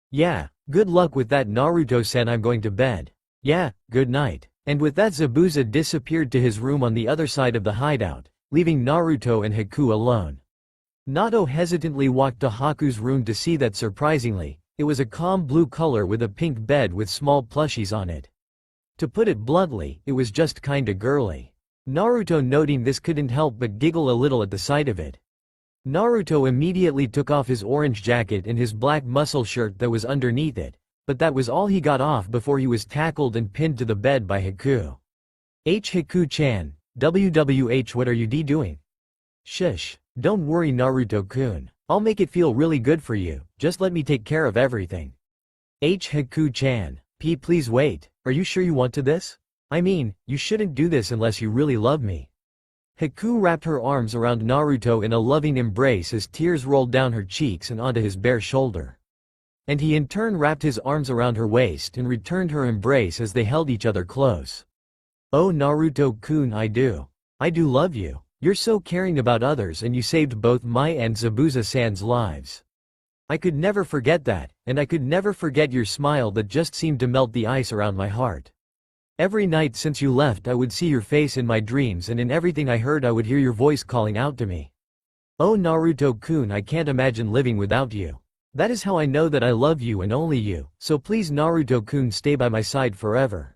Yeah, good luck with that, Naruto-san. I'm going to bed. Yeah, good night. And with that, Zabuza disappeared to his room on the other side of the hideout, leaving Naruto and Haku alone. Nato hesitantly walked to Haku's room to see that, surprisingly, it was a calm blue color with a pink bed with small plushies on it. To put it bluntly, it was just kinda girly. Naruto, noting this, couldn't help but giggle a little at the sight of it. Naruto immediately took off his orange jacket and his black muscle shirt that was underneath it, but that was all he got off before he was tackled and pinned to the bed by Haku. Haku-chan, WWH, what are you doing? Shush, don't worry, Naruto-kun. I'll make it feel really good for you, just let me take care of everything. Haku-chan, please wait, are you sure you want to this? I mean, you shouldn't do this unless you really love me. Haku wrapped her arms around Naruto in a loving embrace as tears rolled down her cheeks and onto his bare shoulder. And he in turn wrapped his arms around her waist and returned her embrace as they held each other close. Oh, Naruto-kun, I do love you. You're so caring about others, and you saved both my and Zabuza-san's lives. I could never forget that, and I could never forget your smile that just seemed to melt the ice around my heart. Every night since you left, I would see your face in my dreams, and in everything I heard I would hear your voice calling out to me. Oh, Naruto-kun, I can't imagine living without you. That is how I know that I love you and only you, so please, Naruto-kun, stay by my side forever.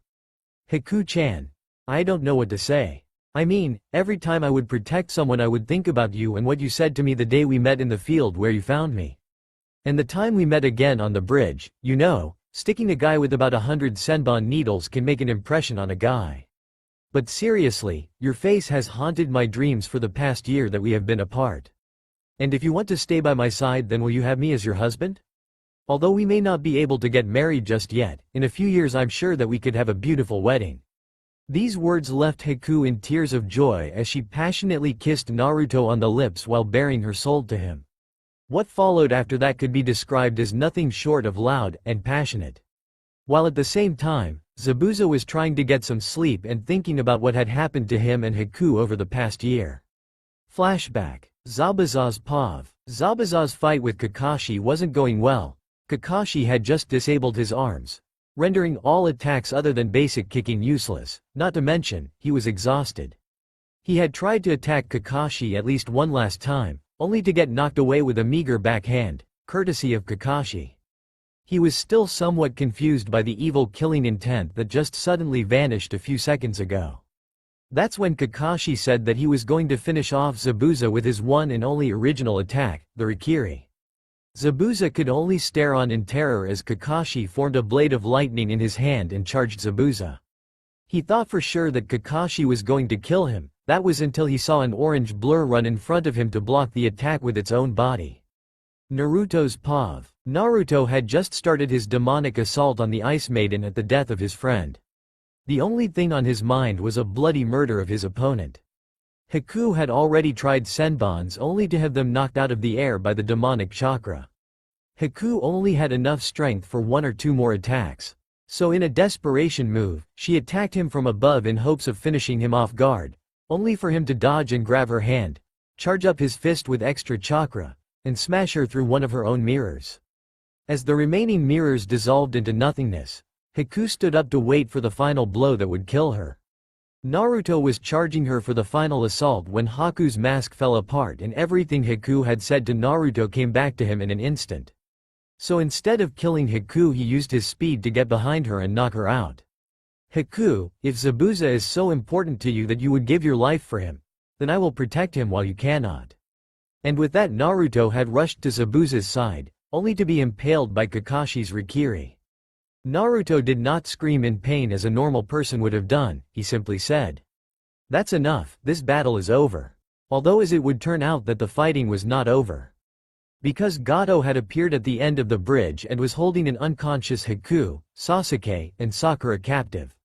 Haku-chan. I don't know what to say. I mean, every time I would protect someone I would think about you and what you said to me the day we met in the field where you found me. And the time we met again on the bridge, you know. Sticking a guy with about 100 senbon needles can make an impression on a guy. But seriously, your face has haunted my dreams for the past year that we have been apart. And if you want to stay by my side, then will you have me as your husband? Although we may not be able to get married just yet, in a few years I'm sure that we could have a beautiful wedding. These words left Haku in tears of joy as she passionately kissed Naruto on the lips while baring her soul to him. What followed after that could be described as nothing short of loud and passionate. While at the same time, Zabuza was trying to get some sleep and thinking about what had happened to him and Haku over the past year. Flashback. Zabuza's POV. Zabuza's fight with Kakashi wasn't going well. Kakashi had just disabled his arms, rendering all attacks other than basic kicking useless, not to mention, he was exhausted. He had tried to attack Kakashi at least one last time, only to get knocked away with a meager backhand, courtesy of Kakashi. He was still somewhat confused by the evil killing intent that just suddenly vanished a few seconds ago. That's when Kakashi said that he was going to finish off Zabuza with his one and only original attack, the Rikiri. Zabuza could only stare on in terror as Kakashi formed a blade of lightning in his hand and charged Zabuza. He thought for sure that Kakashi was going to kill him. That was until he saw an orange blur run in front of him to block the attack with its own body. Naruto's POV. Naruto had just started his demonic assault on the Ice Maiden at the death of his friend. The only thing on his mind was a bloody murder of his opponent. Haku had already tried senbons only to have them knocked out of the air by the demonic chakra. Haku only had enough strength for 1 or 2 more attacks. So in a desperation move, she attacked him from above in hopes of finishing him off guard, only for him to dodge and grab her hand, charge up his fist with extra chakra, and smash her through one of her own mirrors. As the remaining mirrors dissolved into nothingness, Haku stood up to wait for the final blow that would kill her. Naruto was charging her for the final assault when Haku's mask fell apart and everything Haku had said to Naruto came back to him in an instant. So instead of killing Haku, he used his speed to get behind her and knock her out. Haku, if Zabuza is so important to you that you would give your life for him, then I will protect him while you cannot. And with that, Naruto had rushed to Zabuza's side, only to be impaled by Kakashi's Rikiri. Naruto did not scream in pain as a normal person would have done, he simply said, "That's enough, this battle is over." Although as it would turn out that the fighting was not over. Because Gato had appeared at the end of the bridge and was holding an unconscious Haku, Sasuke, and Sakura captive.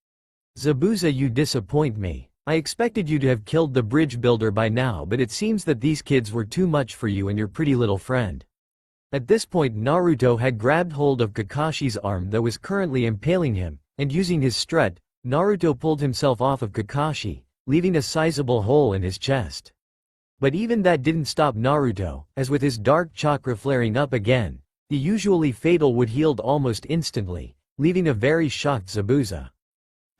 "Zabuza, you disappoint me. I expected you to have killed the bridge builder by now, but it seems that these kids were too much for you and your pretty little friend." At this point, Naruto had grabbed hold of Kakashi's arm that was currently impaling him, and using his strut, Naruto pulled himself off of Kakashi, leaving a sizable hole in his chest. But even that didn't stop Naruto, as with his dark chakra flaring up again, the usually fatal would healed almost instantly, leaving a very shocked Zabuza.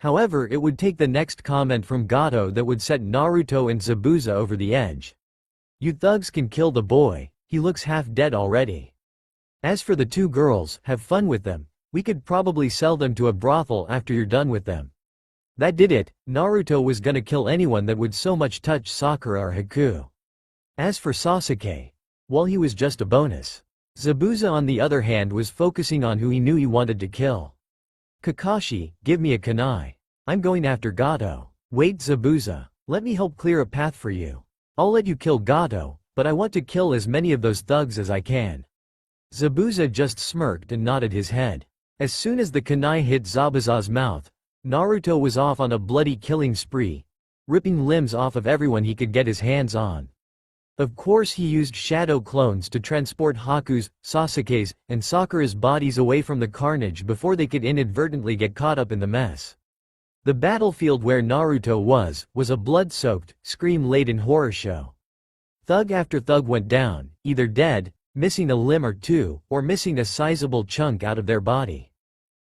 However, it would take the next comment from Gato that would set Naruto and Zabuza over the edge. "You thugs can kill the boy, he looks half dead already. As for the 2 girls, have fun with them, we could probably sell them to a brothel after you're done with them." That did it, Naruto was gonna kill anyone that would so much touch Sakura or Haku. As for Sasuke, well, he was just a bonus. Zabuza on the other hand was focusing on who he knew he wanted to kill. "Kakashi, give me a kunai. I'm going after Gato." "Wait, Zabuza, let me help clear a path for you. I'll let you kill Gato, but I want to kill as many of those thugs as I can." Zabuza just smirked and nodded his head. As soon as the kunai hit Zabuza's mouth, Naruto was off on a bloody killing spree, ripping limbs off of everyone he could get his hands on. Of course, he used shadow clones to transport Haku's, Sasuke's, and Sakura's bodies away from the carnage before they could inadvertently get caught up in the mess. The battlefield where Naruto was a blood-soaked, scream-laden horror show. Thug after thug went down, either dead, missing a limb or 2, or missing a sizable chunk out of their body.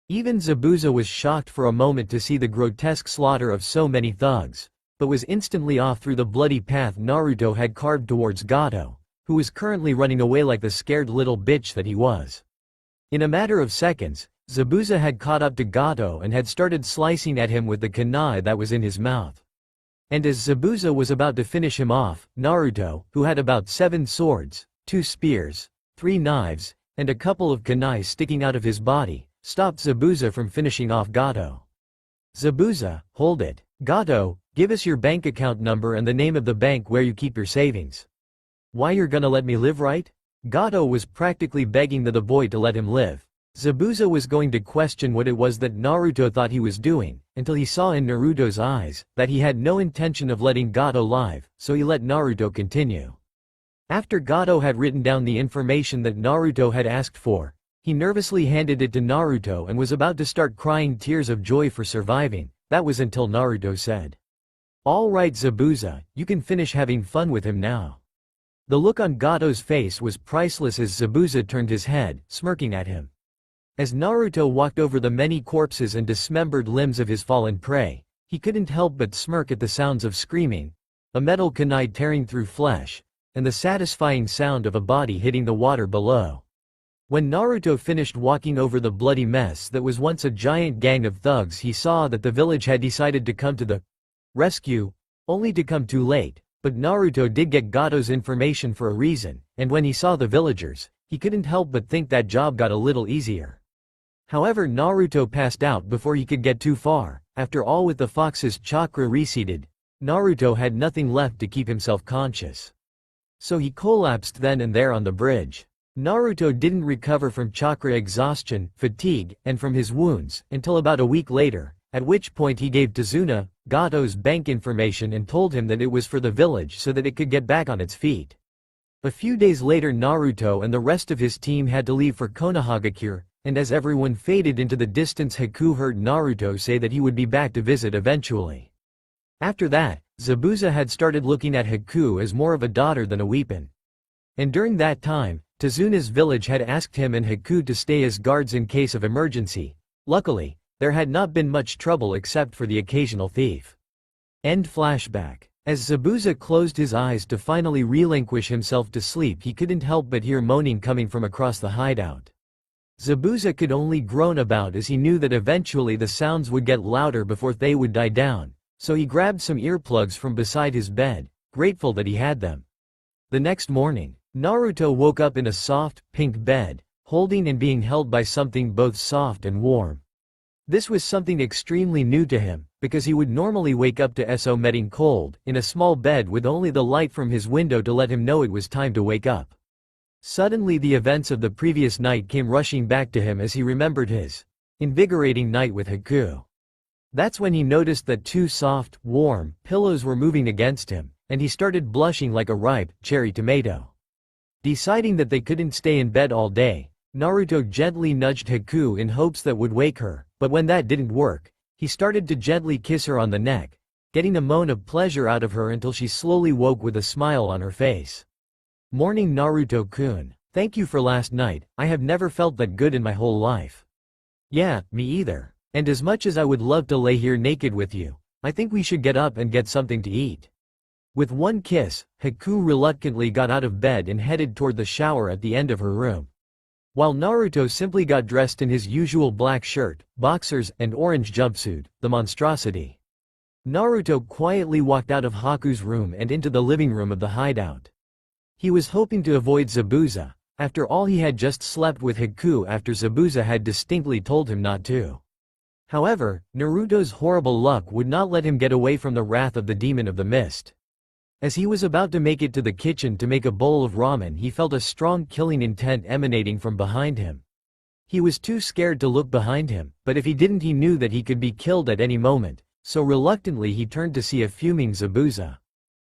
Even Zabuza was shocked for a moment to see the grotesque slaughter of so many thugs, but was instantly off through the bloody path Naruto had carved towards Gato, who was currently running away like the scared little bitch that he was. In a matter of seconds, Zabuza had caught up to Gato and had started slicing at him with the kunai that was in his mouth. And as Zabuza was about to finish him off, Naruto, who had about 7 swords, 2 spears, 3 knives, and a couple of kunai sticking out of his body, stopped Zabuza from finishing off Gato. "Zabuza, hold it. Gato, give us your bank account number and the name of the bank where you keep your savings." "Why, you're gonna let me live, right?" Gato was practically begging the boy to let him live. Zabuza was going to question what it was that Naruto thought he was doing, until he saw in Naruto's eyes that he had no intention of letting Gato live, so he let Naruto continue. After Gato had written down the information that Naruto had asked for, he nervously handed it to Naruto and was about to start crying tears of joy for surviving. That was until Naruto said, "All right, Zabuza, you can finish having fun with him now." The look on Gato's face was priceless as Zabuza turned his head, smirking at him. As Naruto walked over the many corpses and dismembered limbs of his fallen prey, he couldn't help but smirk at the sounds of screaming, a metal kunai tearing through flesh, and the satisfying sound of a body hitting the water below. When Naruto finished walking over the bloody mess that was once a giant gang of thugs, he saw that the village had decided to come to the rescue, only to come too late. But Naruto did get Gato's information for a reason, and when he saw the villagers, he couldn't help but think that job got a little easier. However, Naruto passed out before he could get too far. After all, with the fox's chakra reseated, Naruto had nothing left to keep himself conscious. So he collapsed then and there on the bridge. Naruto didn't recover from chakra exhaustion, fatigue, and from his wounds, until about a week later, at which point he gave Tazuna, Gato's bank information and told him that it was for the village so that it could get back on its feet. A few days later Naruto and the rest of his team had to leave for Konohagakure, and as everyone faded into the distance Haku heard Naruto say that he would be back to visit eventually. After that, Zabuza had started looking at Haku as more of a daughter than a weapon. And during that time, Tazuna's village had asked him and Haku to stay as guards in case of emergency. Luckily, there had not been much trouble except for the occasional thief. End flashback. As Zabuza closed his eyes to finally relinquish himself to sleep, he couldn't help but hear moaning coming from across the hideout. Zabuza could only groan about as he knew that eventually the sounds would get louder before they would die down, so he grabbed some earplugs from beside his bed, grateful that he had them. The next morning, Naruto woke up in a soft, pink bed, holding and being held by something both soft and warm. This was something extremely new to him, because he would normally wake up to Sometting cold, in a small bed with only the light from his window to let him know it was time to wake up. Suddenly the events of the previous night came rushing back to him as he remembered his invigorating night with Haku. That's when he noticed that two soft, warm pillows were moving against him, and he started blushing like a ripe, cherry tomato. Deciding that they couldn't stay in bed all day, Naruto gently nudged Haku in hopes that would wake her, but when that didn't work, he started to gently kiss her on the neck, getting a moan of pleasure out of her until she slowly woke with a smile on her face. Morning Naruto-kun. Thank you for last night, I have never felt that good in my whole life. Yeah, me either. And as much as I would love to lay here naked with you, I think we should get up and get something to eat. With one kiss, Haku reluctantly got out of bed and headed toward the shower at the end of her room. While Naruto simply got dressed in his usual black shirt, boxers, and orange jumpsuit, the monstrosity. Naruto quietly walked out of Haku's room and into the living room of the hideout. He was hoping to avoid Zabuza. After all, he had just slept with Haku after Zabuza had distinctly told him not to. However, Naruto's horrible luck would not let him get away from the wrath of the demon of the mist. As he was about to make it to the kitchen to make a bowl of ramen, he felt a strong killing intent emanating from behind him. He was too scared to look behind him, but if he didn't he knew that he could be killed at any moment, so reluctantly he turned to see a fuming Zabuza.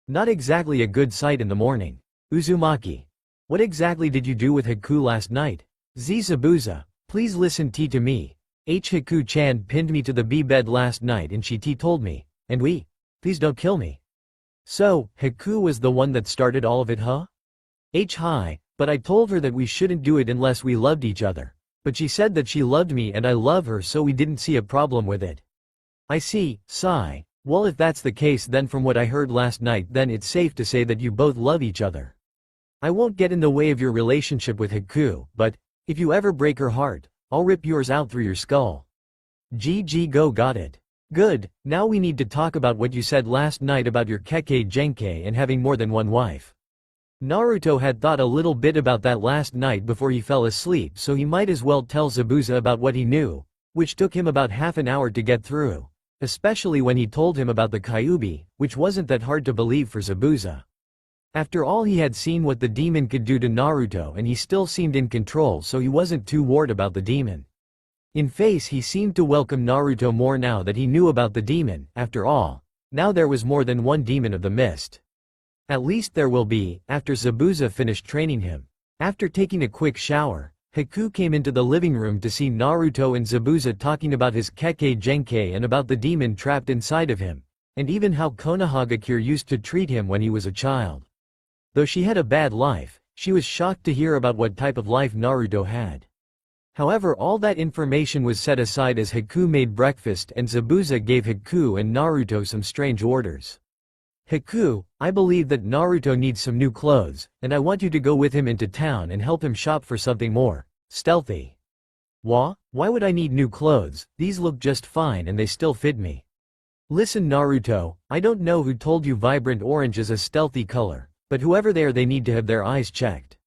Not exactly a good sight in the morning. Uzumaki. What exactly did you do with Haku last night? Z Zabuza, please listen to me. Haku-chan pinned me to the bed last night and she told me, and we, please don't kill me. So, Haku was the one that started all of it, huh? Hi, but I told her that we shouldn't do it unless we loved each other. But she said that she loved me and I love her, so we didn't see a problem with it. I see, sigh. Well, if that's the case, then from what I heard last night, then it's safe to say that you both love each other. I won't get in the way of your relationship with Haku, but if you ever break her heart, I'll rip yours out through your skull. GG go, got it. Good, now we need to talk about what you said last night about your Kekkei Genkei and having more than one wife. Naruto had thought a little bit about that last night before he fell asleep, so he might as well tell Zabuza about what he knew, which took him about half an hour to get through, especially when he told him about the Kyuubi, which wasn't that hard to believe for Zabuza. After all, he had seen what the demon could do to Naruto and he still seemed in control, so he wasn't too worried about the demon. In face, he seemed to welcome Naruto more now that he knew about the demon. After all, now there was more than one demon of the mist. At least there will be, after Zabuza finished training him. After taking a quick shower, Haku came into the living room to see Naruto and Zabuza talking about his Kekkei Genkei and about the demon trapped inside of him, and even how Konohagakure used to treat him when he was a child. Though she had a bad life, she was shocked to hear about what type of life Naruto had. However, all that information was set aside as Haku made breakfast and Zabuza gave Haku and Naruto some strange orders. Haku, I believe that Naruto needs some new clothes, and I want you to go with him into town and help him shop for something more stealthy. Why would I need new clothes? These look just fine and they still fit me. Listen Naruto, I don't know who told you vibrant orange is a stealthy color, but whoever they need to have their eyes checked.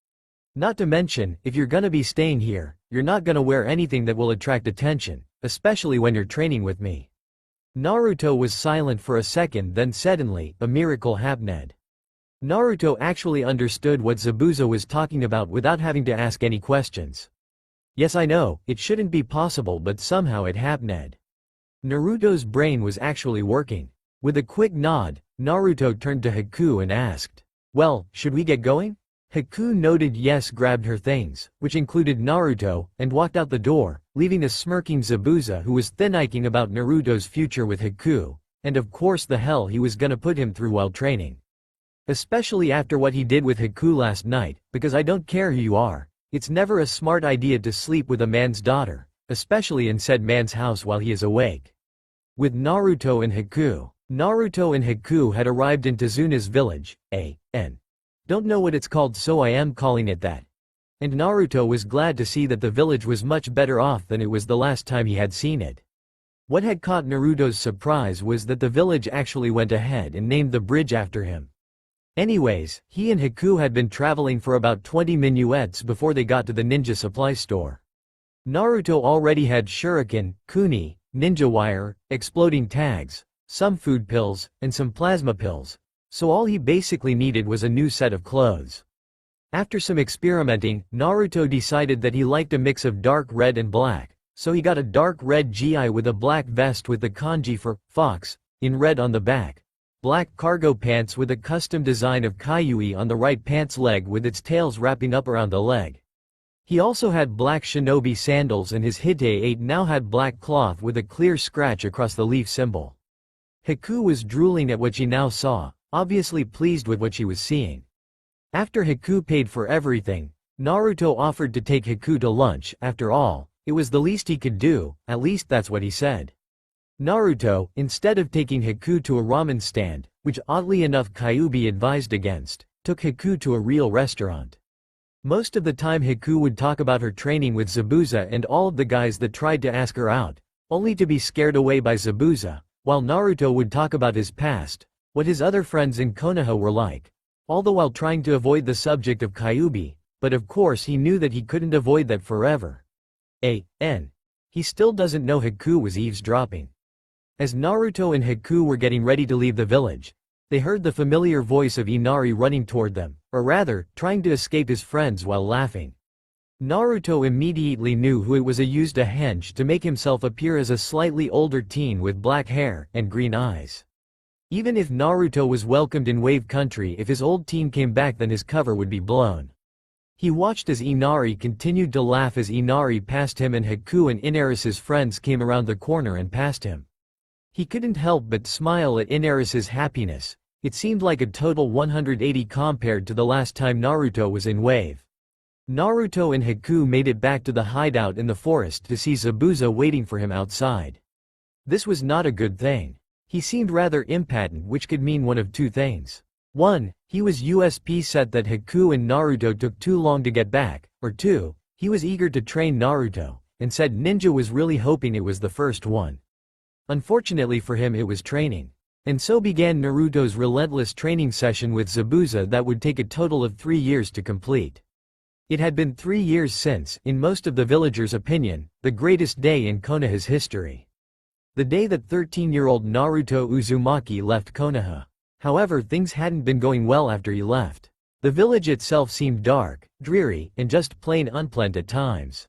Not to mention, if you're gonna be staying here, you're not gonna wear anything that will attract attention, especially when you're training with me. Naruto was silent for a second, then suddenly, a miracle happened. Naruto actually understood what Zabuza was talking about without having to ask any questions. Yes, I know, it shouldn't be possible, but somehow it happened. Naruto's brain was actually working. With a quick nod, Naruto turned to Haku and asked, "Well, should we get going?" Haku noted yes, grabbed her things, which included Naruto, and walked out the door, leaving a smirking Zabuza who was thinking about Naruto's future with Haku, and of course the hell he was gonna put him through while training. Especially after what he did with Haku last night, because I don't care who you are, it's never a smart idea to sleep with a man's daughter, especially in said man's house while he is awake. With Naruto and Haku had arrived in Tazuna's village, don't know what it's called so I am calling it that. And Naruto was glad to see that the village was much better off than it was the last time he had seen it. What had caught Naruto's surprise was that the village actually went ahead and named the bridge after him. Anyways, he and Haku had been traveling for about 20 minuets before they got to the ninja supply store. Naruto already had shuriken, kuni, ninja wire, exploding tags, some food pills, and some plasma pills, so all he basically needed was a new set of clothes. After some experimenting, Naruto decided that he liked a mix of dark red and black, so he got a dark red gi with a black vest with the kanji for fox in red on the back, black cargo pants with a custom design of Kaiui on the right pants leg with its tails wrapping up around the leg. He also had black shinobi sandals and his Hite-8 now had black cloth with a clear scratch across the leaf symbol. Haku was drooling at what she now saw, obviously pleased with what she was seeing. After Haku paid for everything, Naruto offered to take Haku to lunch. After all, it was the least he could do, at least that's what he said. Naruto, instead of taking Haku to a ramen stand, which oddly enough Kyuubi advised against, took Haku to a real restaurant. Most of the time Haku would talk about her training with Zabuza and all of the guys that tried to ask her out, only to be scared away by Zabuza, while Naruto would talk about his past, what his other friends in Konoha were like, all the while trying to avoid the subject of Kyuubi, but of course he knew that he couldn't avoid that forever. He still doesn't know Haku was eavesdropping. As Naruto and Haku were getting ready to leave the village, they heard the familiar voice of Inari running toward them, or rather, trying to escape his friends while laughing. Naruto immediately knew who it was. Used a henge to make himself appear as a slightly older teen with black hair and green eyes. Even if Naruto was welcomed in Wave Country, if his old teen came back then his cover would be blown. He watched as Inari continued to laugh as Inari passed him and Haku and Inaris's friends came around the corner and passed him. He couldn't help but smile at Inaris's happiness. It seemed like a total 180 compared to the last time Naruto was in Wave. Naruto and Haku made it back to the hideout in the forest to see Zabuza waiting for him outside. This was not a good thing. He seemed rather impatient, which could mean one of two things. 1. He was USP set that Haku and Naruto took too long to get back, or 2. He was eager to train Naruto, and said Ninja was really hoping it was the first one. Unfortunately for him it was training. And so began Naruto's relentless training session with Zabuza that would take a total of 3 years to complete. It had been 3 years since, in most of the villagers' opinion, the greatest day in Konoha's history. The day that 13-year-old Naruto Uzumaki left Konoha. However, things hadn't been going well after he left. The village itself seemed dark, dreary, and just plain unpleasant at times.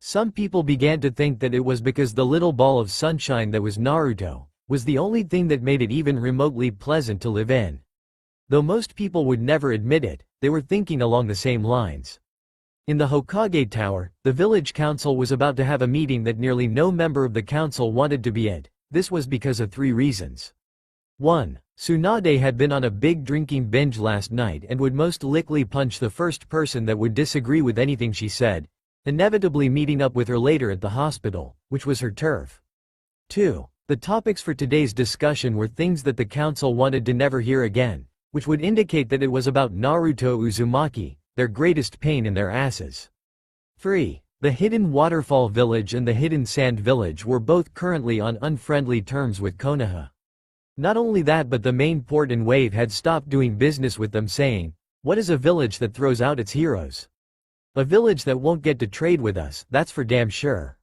Some people began to think that it was because the little ball of sunshine that was Naruto was the only thing that made it even remotely pleasant to live in. Though most people would never admit it, they were thinking along the same lines. In the Hokage Tower, the village council was about to have a meeting that nearly no member of the council wanted to be at. This was because of 3 reasons. 1. Tsunade had been on a big drinking binge last night and would most likely punch the first person that would disagree with anything she said, inevitably meeting up with her later at the hospital, which was her turf. 2. The topics for today's discussion were things that the council wanted to never hear again, which would indicate that it was about Naruto Uzumaki, their greatest pain in their asses. 3. The Hidden Waterfall Village and the Hidden Sand Village were both currently on unfriendly terms with Konoha. Not only that, but the main port and Wave had stopped doing business with them, saying, "What is a village that throws out its heroes? A village that won't get to trade with us, that's for damn sure."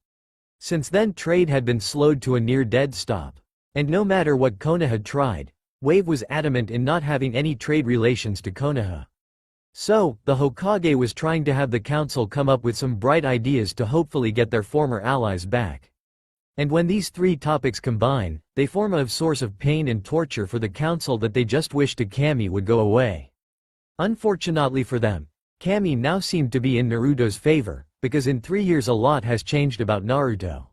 Since then trade had been slowed to a near-dead stop. And no matter what Konoha had tried, Wave was adamant in not having any trade relations to Konoha. So, the Hokage was trying to have the council come up with some bright ideas to hopefully get their former allies back. And when these three topics combine, they form a source of pain and torture for the council that they just wished Kami would go away. Unfortunately for them, Kami now seemed to be in Naruto's favor, because in 3 years a lot has changed about Naruto.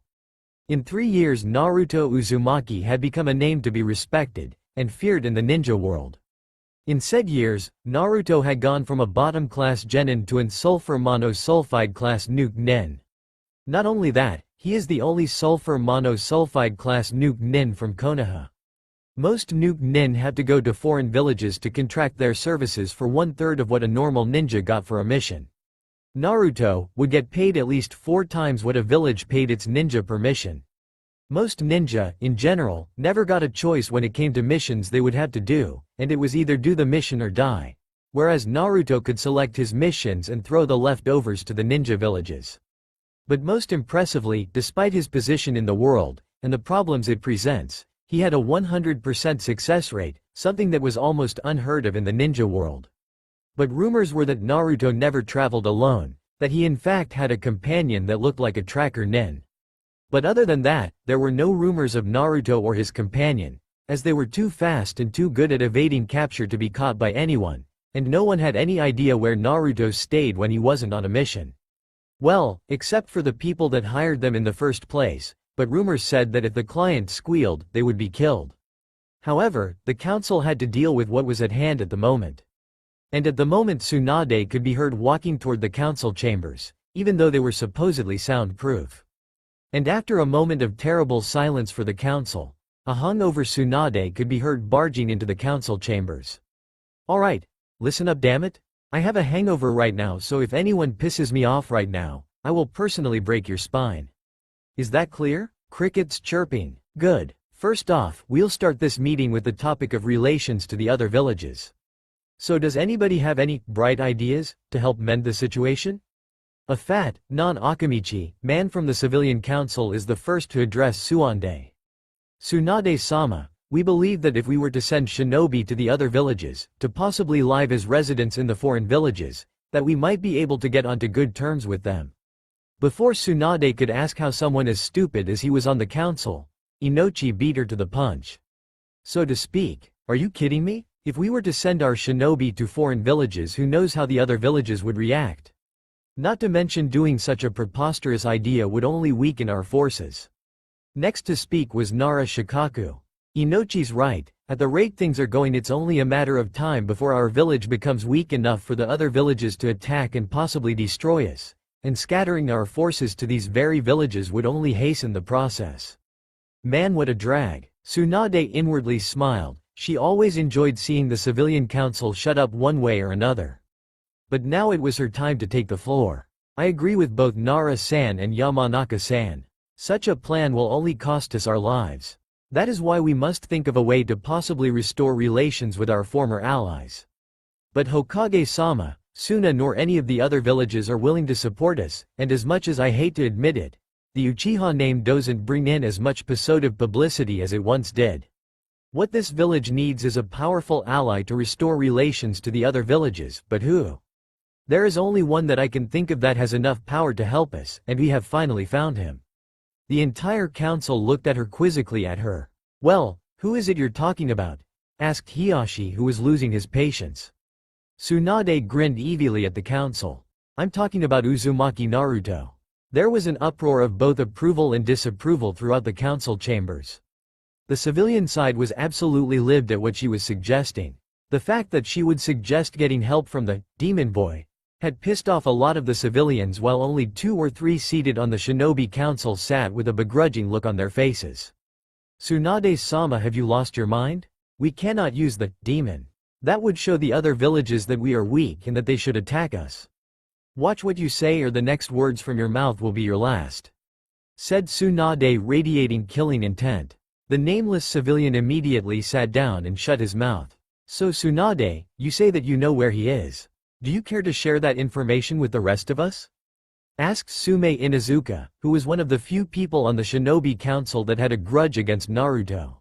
In 3 years Naruto Uzumaki had become a name to be respected, and feared in the ninja world. In said years, Naruto had gone from a bottom-class genin to an sulfur monosulfide class nuke nin. Not only that, he is the only sulfur monosulfide class nuke nin from Konoha. Most nuke nin have to go to foreign villages to contract their services for 1/3 of what a normal ninja got for a mission. Naruto would get paid at least 4 times what a village paid its ninja per mission. Most ninja, in general, never got a choice when it came to missions they would have to do, and it was either do the mission or die. Whereas Naruto could select his missions and throw the leftovers to the ninja villages. But most impressively, despite his position in the world, and the problems it presents, he had a 100% success rate, something that was almost unheard of in the ninja world. But rumors were that Naruto never traveled alone, that he in fact had a companion that looked like a tracker nin. But other than that, there were no rumors of Naruto or his companion, as they were too fast and too good at evading capture to be caught by anyone, and no one had any idea where Naruto stayed when he wasn't on a mission. Well, except for the people that hired them in the first place, but rumors said that if the client squealed, they would be killed. However, the council had to deal with what was at hand at the moment. And at the moment Tsunade could be heard walking toward the council chambers, even though they were supposedly soundproof. And after a moment of terrible silence for the council, a hungover Tsunade could be heard barging into the council chambers. "Alright, listen up dammit. I have a hangover right now, so if anyone pisses me off right now, I will personally break your spine. Is that clear?" Crickets chirping. Good. First off, we'll start this meeting with the topic of relations to the other villages. So does anybody have any bright ideas to help mend the situation? A fat, non-Akamichi, man from the civilian council is the first to address Tsunade. "Tsunade-sama, we believe that if we were to send shinobi to the other villages, to possibly live as residents in the foreign villages, that we might be able to get onto good terms with them." Before Tsunade could ask how someone as stupid as he was on the council, Inochi beat her to the punch. So to speak. Are you kidding me? If we were to send our shinobi to foreign villages, who knows how the other villages would react? Not to mention doing such a preposterous idea would only weaken our forces. Next to speak was Nara Shikaku. Inochi's right, at the rate things are going it's only a matter of time before our village becomes weak enough for the other villages to attack and possibly destroy us, and scattering our forces to these very villages would only hasten the process. Man, what a drag. Tsunade inwardly smiled, she always enjoyed seeing the civilian council shut up one way or another. But now it was her time to take the floor. "I agree with both Nara-san and Yamanaka-san. Such a plan will only cost us our lives. That is why we must think of a way to possibly restore relations with our former allies. But Hokage-sama, Suna nor any of the other villages are willing to support us, and as much as I hate to admit it, the Uchiha name doesn't bring in as much positive publicity as it once did. What this village needs is a powerful ally to restore relations to the other villages, but who? There is only one that I can think of that has enough power to help us, and we have finally found him." The entire council looked at her quizzically at her. "Well, who is it you're talking about?" asked Hiyashi, who was losing his patience. Tsunade grinned evilly at the council. "I'm talking about Uzumaki Naruto." There was an uproar of both approval and disapproval throughout the council chambers. The civilian side was absolutely livid at what she was suggesting. The fact that she would suggest getting help from the demon boy had pissed off a lot of the civilians, while only 2 or 3 seated on the shinobi council sat with a begrudging look on their faces. "Tsunade-sama, have you lost your mind? We cannot use the demon. That would show the other villages that we are weak and that they should attack us. Watch what you say or the next words from your mouth will be your last," said Tsunade, radiating killing intent. The nameless civilian immediately sat down and shut his mouth. "So Tsunade, you say that you know where he is. Do you care to share that information with the rest of us?" asked Sume Inuzuka, who was one of the few people on the shinobi council that had a grudge against Naruto.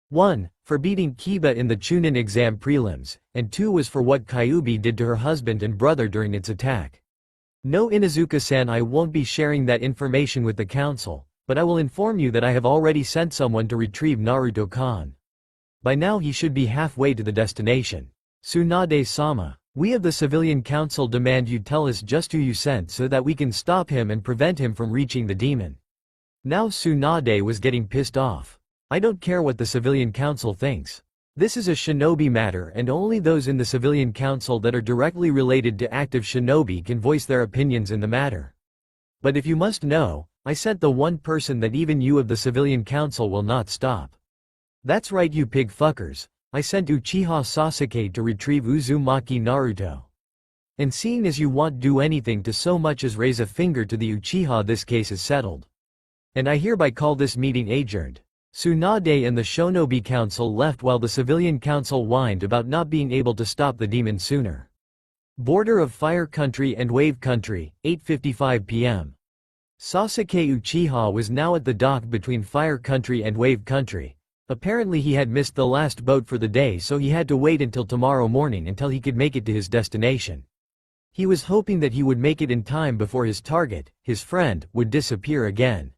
1. For beating Kiba in the Chunin exam prelims, and 2 was for what Kyuubi did to her husband and brother during its attack. "No, Inuzuka-san, I won't be sharing that information with the council. But I will inform you that I have already sent someone to retrieve Naruto-kan. By now he should be halfway to the destination. Tsunade-sama, we of the Civilian Council demand you tell us just who you sent so that we can stop him and prevent him from reaching the demon. Now Tsunade was getting pissed off. I don't care what the Civilian Council thinks. This is a shinobi matter and only those in the Civilian Council that are directly related to active shinobi can voice their opinions in the matter. But if you must know, I sent the one person that even you of the Civilian Council will not stop. That's right, you pig fuckers. I sent Uchiha Sasuke to retrieve Uzumaki Naruto. And seeing as you won't do anything to so much as raise a finger to the Uchiha, this case is settled. And I hereby call this meeting adjourned. Tsunade and the Shinobi Council left while the Civilian Council whined about not being able to stop the demon sooner. Border of Fire Country and Wave Country, 8:55 p.m. Sasuke Uchiha was now at the dock between Fire Country and Wave Country. Apparently he had missed the last boat for the day, so he had to wait until tomorrow morning until he could make it to his destination. He was hoping that he would make it in time before his target, his friend, would disappear again.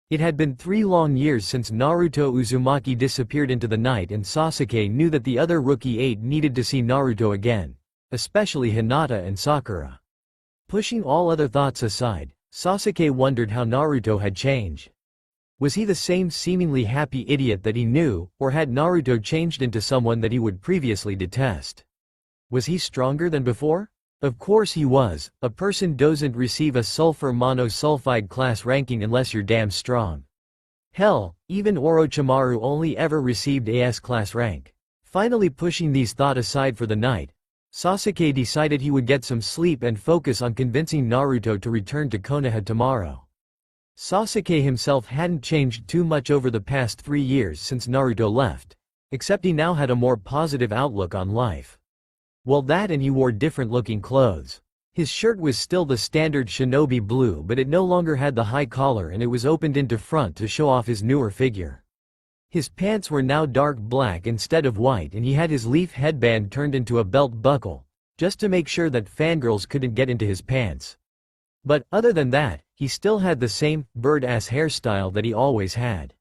It had been 3 long years since Naruto Uzumaki disappeared into the night, and Sasuke knew that the other Rookie 8 needed to see Naruto again, especially Hinata and Sakura. Pushing all other thoughts aside, Sasuke wondered how Naruto had changed. Was he the same seemingly happy idiot that he knew, or had Naruto changed into someone that he would previously detest? Was he stronger than before? Of course he was. A person doesn't receive a sulfur monosulfide class ranking unless you're damn strong. Hell, even Orochimaru only ever received a S-class rank. Finally pushing these thoughts aside for the night, Sasuke decided he would get some sleep and focus on convincing Naruto to return to Konoha tomorrow. Sasuke himself hadn't changed too much over the past 3 years since Naruto left, except he now had a more positive outlook on life. Well, that, and he wore different looking clothes. His shirt was still the standard shinobi blue, but it no longer had the high collar and it was opened into front to show off his newer figure. His pants were now dark black instead of white, and he had his leaf headband turned into a belt buckle, just to make sure that fangirls couldn't get into his pants. But, other than that, he still had the same bird-ass hairstyle that he always had.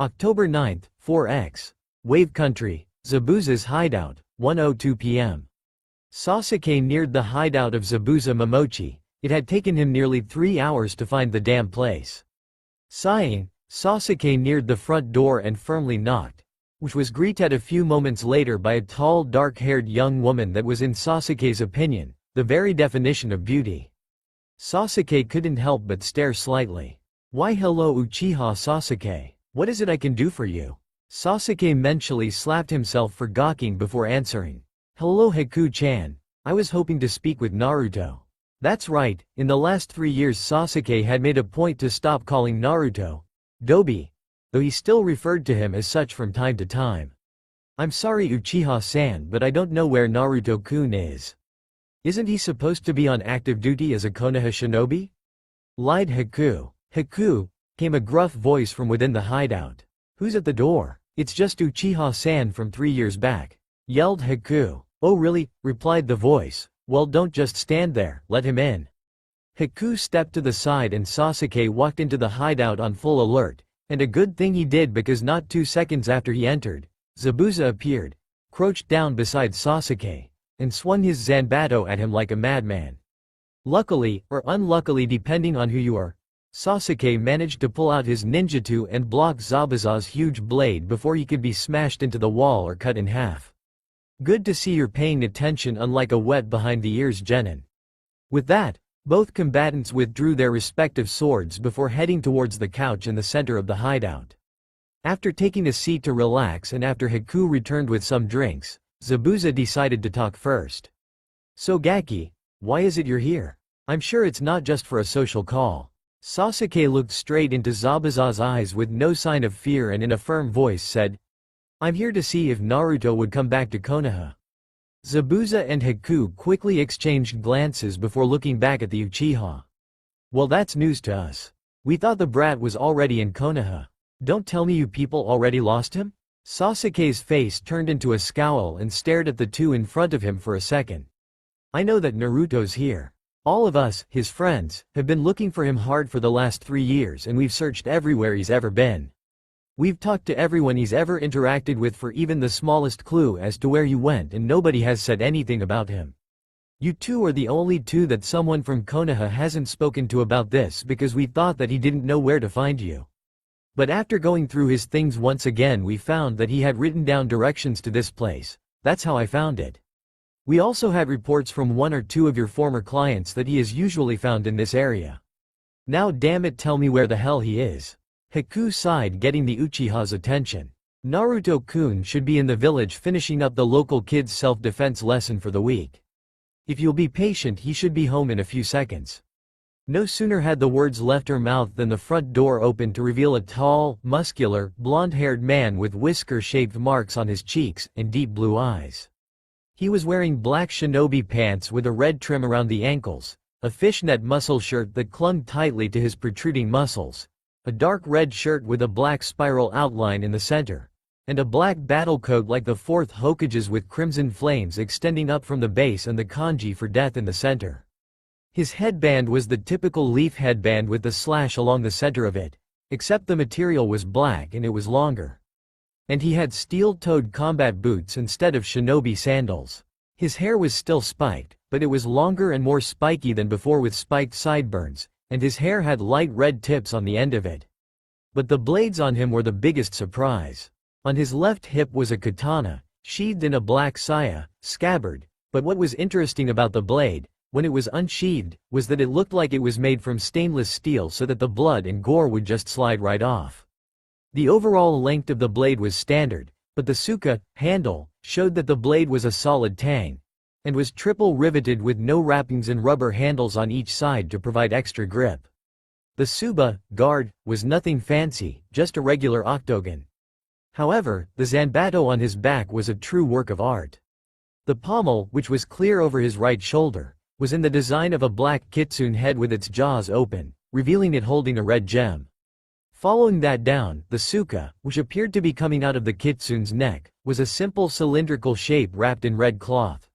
October 9th, 4x. Wave Country, Zabuza's hideout, 1:02 p.m. Sasuke neared the hideout of Zabuza Momochi. It had taken him nearly 3 hours to find the damn place. Sighing, Sasuke neared the front door and firmly knocked, which was greeted a few moments later by a tall, dark-haired young woman that was, in Sasuke's opinion, the very definition of beauty. Sasuke couldn't help but stare slightly. "Why, hello Uchiha Sasuke. What is it I can do for you?" Sasuke mentally slapped himself for gawking before answering. "Hello Haku-chan. I was hoping to speak with Naruto." That's right, in the last 3 years Sasuke had made a point to stop calling Naruto Dobi, though he still referred to him as such from time to time. "I'm sorry Uchiha-san, but I don't know where Naruto-kun is. Isn't he supposed to be on active duty as a Konoha shinobi?" lied Haku. "Haku," came a gruff voice from within the hideout. "Who's at the door?" "It's just Uchiha-san from 3 years back," yelled Haku. "Oh really?" replied the voice. "Well, don't just stand there, let him in." Haku stepped to the side and Sasuke walked into the hideout on full alert, and a good thing he did, because not 2 seconds after he entered, Zabuza appeared, crouched down beside Sasuke, and swung his Zanbato at him like a madman. Luckily, or unluckily depending on who you are, Sasuke managed to pull out his ninjutsu and block Zabuza's huge blade before he could be smashed into the wall or cut in half. "Good to see you're paying attention, unlike a wet behind the ears genin." With that, both combatants withdrew their respective swords before heading towards the couch in the center of the hideout. After taking a seat to relax and after Haku returned with some drinks, Zabuza decided to talk first. "So Gaki, why is it you're here? I'm sure it's not just for a social call." Sasuke looked straight into Zabuza's eyes with no sign of fear and in a firm voice said, "I'm here to see if Naruto would come back to Konoha." Zabuza and Haku quickly exchanged glances before looking back at the Uchiha. "Well, that's news to us. We thought the brat was already in Konoha. Don't tell me you people already lost him?" Sasuke's face turned into a scowl and stared at the two in front of him for a second. "I know that Naruto's here. All of us, his friends, have been looking for him hard for the last 3 years and we've searched everywhere he's ever been. We've talked to everyone he's ever interacted with for even the smallest clue as to where you went and nobody has said anything about him. You two are the only two that someone from Konoha hasn't spoken to about this because we thought that he didn't know where to find you. But after going through his things once again we found that he had written down directions to this place. That's how I found it. We also had reports from 1 or 2 of your former clients that he is usually found in this area. Now damn it, tell me where the hell he is. Haku sighed, getting the Uchiha's attention. Naruto-kun should be in the village finishing up the local kids' self-defense lesson for the week. If you'll be patient he should be home in a few seconds. No sooner had the words left her mouth than the front door opened to reveal a tall, muscular, blonde-haired man with whisker-shaped marks on his cheeks and deep blue eyes. He was wearing black shinobi pants with a red trim around the ankles, a fishnet muscle shirt that clung tightly to his protruding muscles, a dark red shirt with a black spiral outline in the center, and a black battle coat like the 4th Hokage's with crimson flames extending up from the base and the kanji for death in the center. His headband was the typical leaf headband with the slash along the center of it, except the material was black and it was longer. And he had steel-toed combat boots instead of shinobi sandals. His hair was still spiked, but it was longer and more spiky than before with spiked sideburns, and his hair had light red tips on the end of it. But the blades on him were the biggest surprise. On his left hip was a katana, sheathed in a black saya, scabbard, but what was interesting about the blade, when it was unsheathed, was that it looked like it was made from stainless steel so that the blood and gore would just slide right off. The overall length of the blade was standard, but the suka, handle, showed that the blade was a solid tang, and was triple riveted with no wrappings and rubber handles on each side to provide extra grip. The tsuba, guard, was nothing fancy, just a regular octagon. However, the zanbato on his back was a true work of art. The pommel, which was clear over his right shoulder, was in the design of a black kitsune head with its jaws open, revealing it holding a red gem. Following that down, the suka, which appeared to be coming out of the kitsune's neck, was a simple cylindrical shape wrapped in red cloth.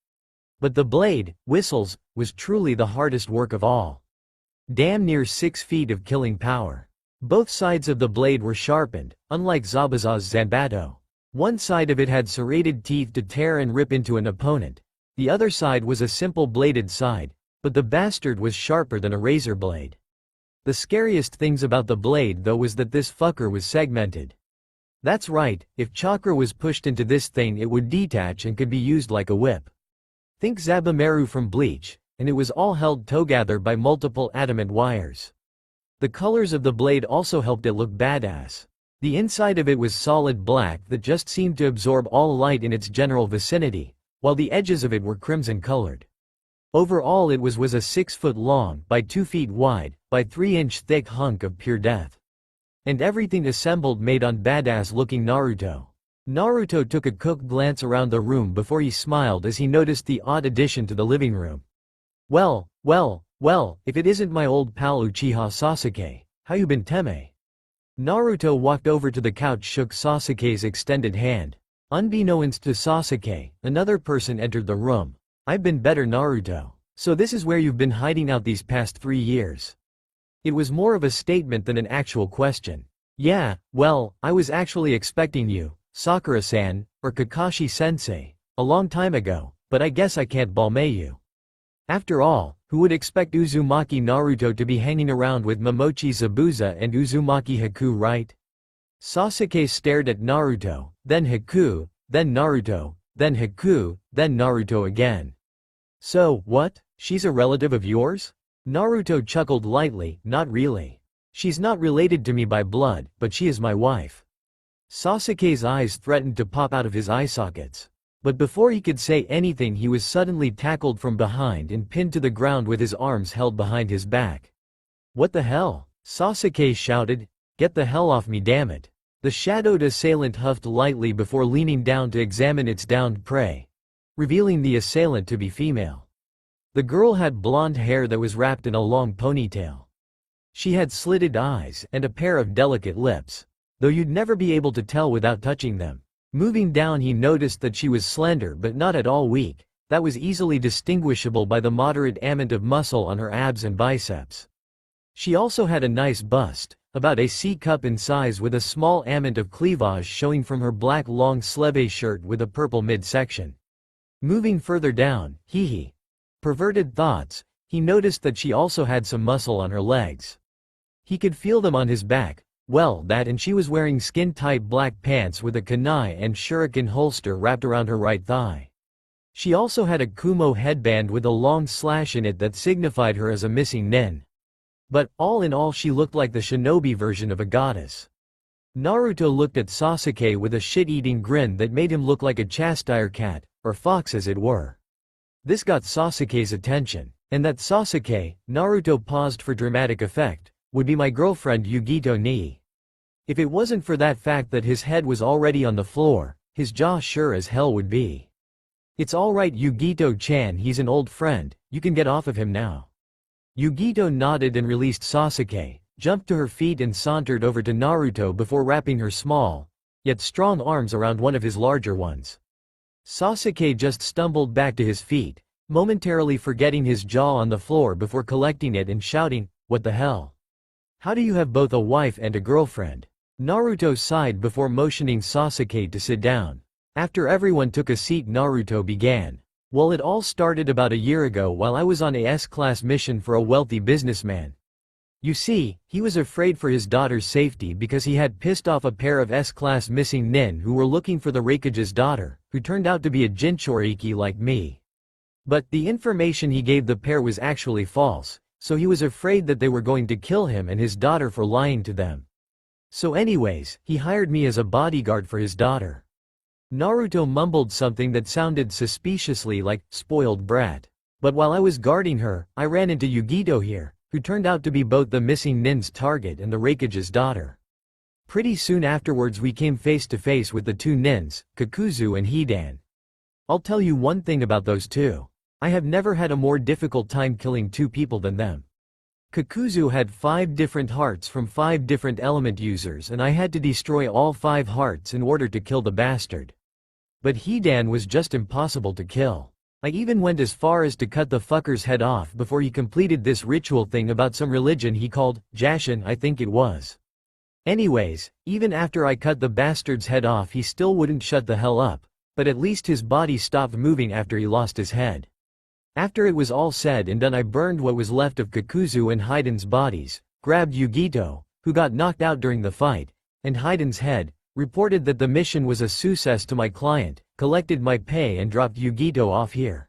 But the blade, whistles, was truly the hardest work of all. Damn near 6 feet of killing power. Both sides of the blade were sharpened, unlike Zabuza's zanbato. One side of it had serrated teeth to tear and rip into an opponent. The other side was a simple bladed side, but the bastard was sharper than a razor blade. The scariest things about the blade though was that this fucker was segmented. That's right, if chakra was pushed into this thing it would detach and could be used like a whip. Think Zabumaru from Bleach, and it was all held together by multiple adamant wires. The colors of the blade also helped it look badass. The inside of it was solid black that just seemed to absorb all light in its general vicinity, while the edges of it were crimson colored. Overall it was a 6-foot long, by 2 feet wide, by 3-inch thick hunk of pure death. And everything assembled made on badass looking Naruto. Naruto took a quick glance around the room before he smiled as he noticed the odd addition to the living room. Well, if it isn't my old pal Uchiha Sasuke, how you been Teme? Naruto walked over to the couch, shook Sasuke's extended hand. Unbeknownst to Sasuke, another person entered the room. I've been better, Naruto. So this is where you've been hiding out these past 3 years. It was more of a statement than an actual question. Yeah, well, I was actually expecting you, Sakura-san, or Kakashi-sensei, a long time ago, but I guess I can't balmae you. After all, who would expect Uzumaki Naruto to be hanging around with Momochi Zabuza and Uzumaki Haku, right? Sasuke stared at Naruto, then Haku, then Naruto, then Haku, then Naruto again. So, what? She's a relative of yours? Naruto chuckled lightly, not really. She's not related to me by blood, but she is my wife. Sasuke's eyes threatened to pop out of his eye sockets. But before he could say anything he was suddenly tackled from behind and pinned to the ground with his arms held behind his back. What the hell? Sasuke shouted. Get the hell off me, damn it. The shadowed assailant huffed lightly before leaning down to examine its downed prey, revealing the assailant to be female. The girl had blonde hair that was wrapped in a long ponytail. She had slitted eyes and a pair of delicate lips, though you'd never be able to tell without touching them. Moving down he noticed that she was slender but not at all weak, that was easily distinguishable by the moderate amount of muscle on her abs and biceps. She also had a nice bust, about a C-cup in size with a small amount of cleavage showing from her black long sleve shirt with a purple midsection. Moving further down, perverted thoughts, he noticed that she also had some muscle on her legs. He could feel them on his back, well that and she was wearing skin-tight black pants with a kunai and shuriken holster wrapped around her right thigh. She also had a kumo headband with a long slash in it that signified her as a missing nin. But, all in all she looked like the shinobi version of a goddess. Naruto looked at Sasuke with a shit-eating grin that made him look like a chastire cat, or fox as it were. This got Sasuke's attention, and that Sasuke, Naruto paused for dramatic effect, would be my girlfriend Yugito ni. If it wasn't for that fact that his head was already on the floor, his jaw sure as hell would be. It's alright Yugito-chan, he's an old friend, you can get off of him now. Yugito nodded and released Sasuke, jumped to her feet and sauntered over to Naruto before wrapping her small, yet strong arms around one of his larger ones. Sasuke just stumbled back to his feet, momentarily forgetting his jaw on the floor before collecting it and shouting, "What the hell? How do you have both a wife and a girlfriend?" Naruto sighed before motioning Sasuke to sit down. After everyone took a seat, Naruto began. Well, it all started about a year ago while I was on a S-class mission for a wealthy businessman. You see, he was afraid for his daughter's safety because he had pissed off a pair of S-class missing nin who were looking for the Raikage's daughter, who turned out to be a Jinchuriki like me. But the information he gave the pair was actually false, so he was afraid that they were going to kill him and his daughter for lying to them. So anyways, he hired me as a bodyguard for his daughter. Naruto mumbled something that sounded suspiciously like, "spoiled brat." But while I was guarding her, I ran into Yugito here, who turned out to be both the missing nin's target and the Raikage's daughter. Pretty soon afterwards we came face to face with the two nins, Kakuzu and Hidan. I'll tell you one thing about those two. I have never had a more difficult time killing two people than them. Kakuzu had 5 different hearts from 5 different element users and I had to destroy all 5 hearts in order to kill the bastard. But Hidan was just impossible to kill. I even went as far as to cut the fucker's head off before he completed this ritual thing about some religion he called Jashin, I think it was. Anyways, even after I cut the bastard's head off he still wouldn't shut the hell up, but at least his body stopped moving after he lost his head. After it was all said and done I burned what was left of Kakuzu and Hidan's bodies, grabbed Yugito, who got knocked out during the fight, and Hidan's head, reported that the mission was a success to my client, collected my pay and dropped Yugito off here.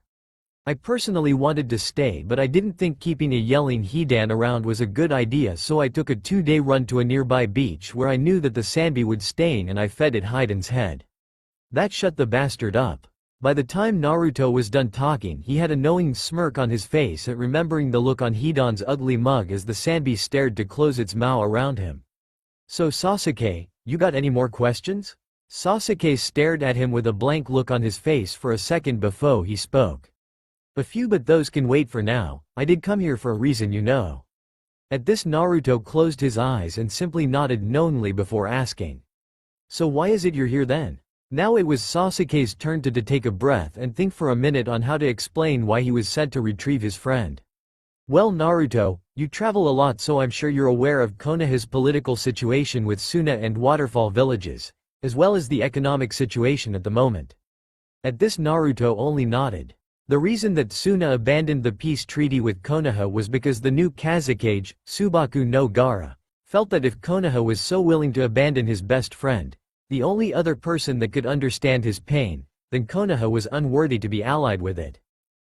I personally wanted to stay but I didn't think keeping a yelling Hidan around was a good idea, so I took a 2-day run to a nearby beach where I knew that the Sanbi would stain and I fed it Hidan's head. That shut the bastard up. By the time Naruto was done talking he had a knowing smirk on his face at remembering the look on Hidan's ugly mug as the Sanbi stared to close its mouth around him. "So Sasuke, you got any more questions?" Sasuke stared at him with a blank look on his face for a second before he spoke. "A few, but those can wait for now. I did come here for a reason, you know." At this Naruto closed his eyes and simply nodded knowingly before asking, "So why is it you're here then?" Now it was Sasuke's turn to take a breath and think for a minute on how to explain why he was sent to retrieve his friend. "Well Naruto, you travel a lot so I'm sure you're aware of Konoha's political situation with Suna and Waterfall villages, as well as the economic situation at the moment." At this Naruto only nodded. The reason that Suna abandoned the peace treaty with Konoha was because the new Kazekage, Subaku no Gara, felt that if Konoha was so willing to abandon his best friend, the only other person that could understand his pain, then Konoha was unworthy to be allied with it.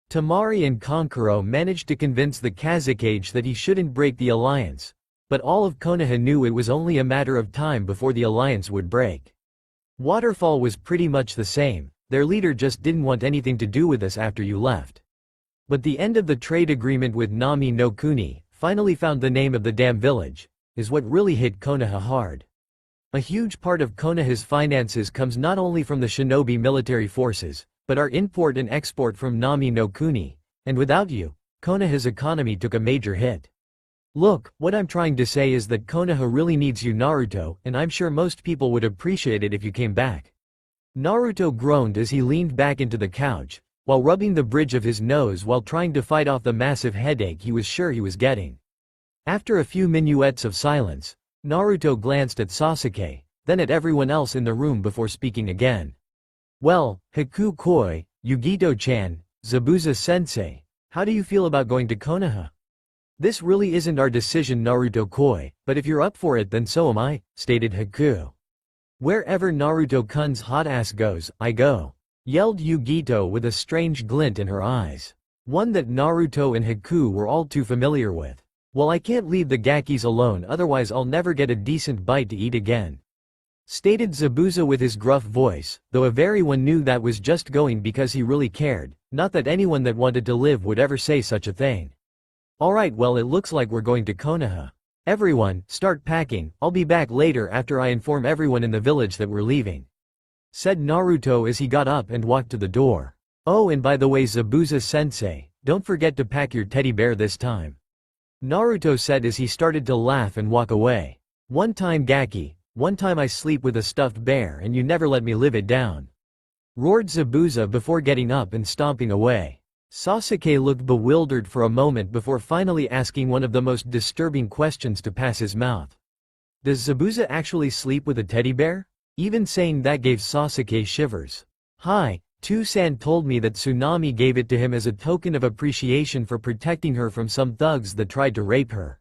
Tamari and Kankuro managed to convince the Kazekage that he shouldn't break the alliance, but all of Konoha knew it was only a matter of time before the alliance would break. Waterfall was pretty much the same, their leader just didn't want anything to do with us after you left. But the end of the trade agreement with Nami no Kuni, finally found the name of the damn village, is what really hit Konoha hard. A huge part of Konoha's finances comes not only from the shinobi military forces, but our import and export from Nami no Kuni, and without you, Konoha's economy took a major hit. Look, what I'm trying to say is that Konoha really needs you Naruto, and I'm sure most people would appreciate it if you came back. Naruto groaned as he leaned back into the couch, while rubbing the bridge of his nose while trying to fight off the massive headache he was sure he was getting. After a few minuets of silence, Naruto glanced at Sasuke, then at everyone else in the room before speaking again. Well, Haku-koi, Yugito-chan, Zabuza-sensei, how do you feel about going to Konoha? This really isn't our decision, Naruto-koi, but if you're up for it then so am I, stated Haku. Wherever Naruto-kun's hot ass goes, I go, yelled Yugito with a strange glint in her eyes. One that Naruto and Haku were all too familiar with. Well, I can't leave the Gakis alone, otherwise I'll never get a decent bite to eat again, stated Zabuza with his gruff voice, though everyone knew that was just going because he really cared, not that anyone that wanted to live would ever say such a thing. Alright, well, it looks like we're going to Konoha. Everyone, start packing, I'll be back later after I inform everyone in the village that we're leaving, said Naruto as he got up and walked to the door. Oh, and by the way, Zabuza-sensei, don't forget to pack your teddy bear this time, Naruto said as he started to laugh and walk away. One time Gaki, one time I sleep with a stuffed bear and you never let me live it down, roared Zabuza before getting up and stomping away. Sasuke looked bewildered for a moment before finally asking one of the most disturbing questions to pass his mouth. Does Zabuza actually sleep with a teddy bear? Even saying that gave Sasuke shivers. Hi, Two-san told me that Tsunami gave it to him as a token of appreciation for protecting her from some thugs that tried to rape her.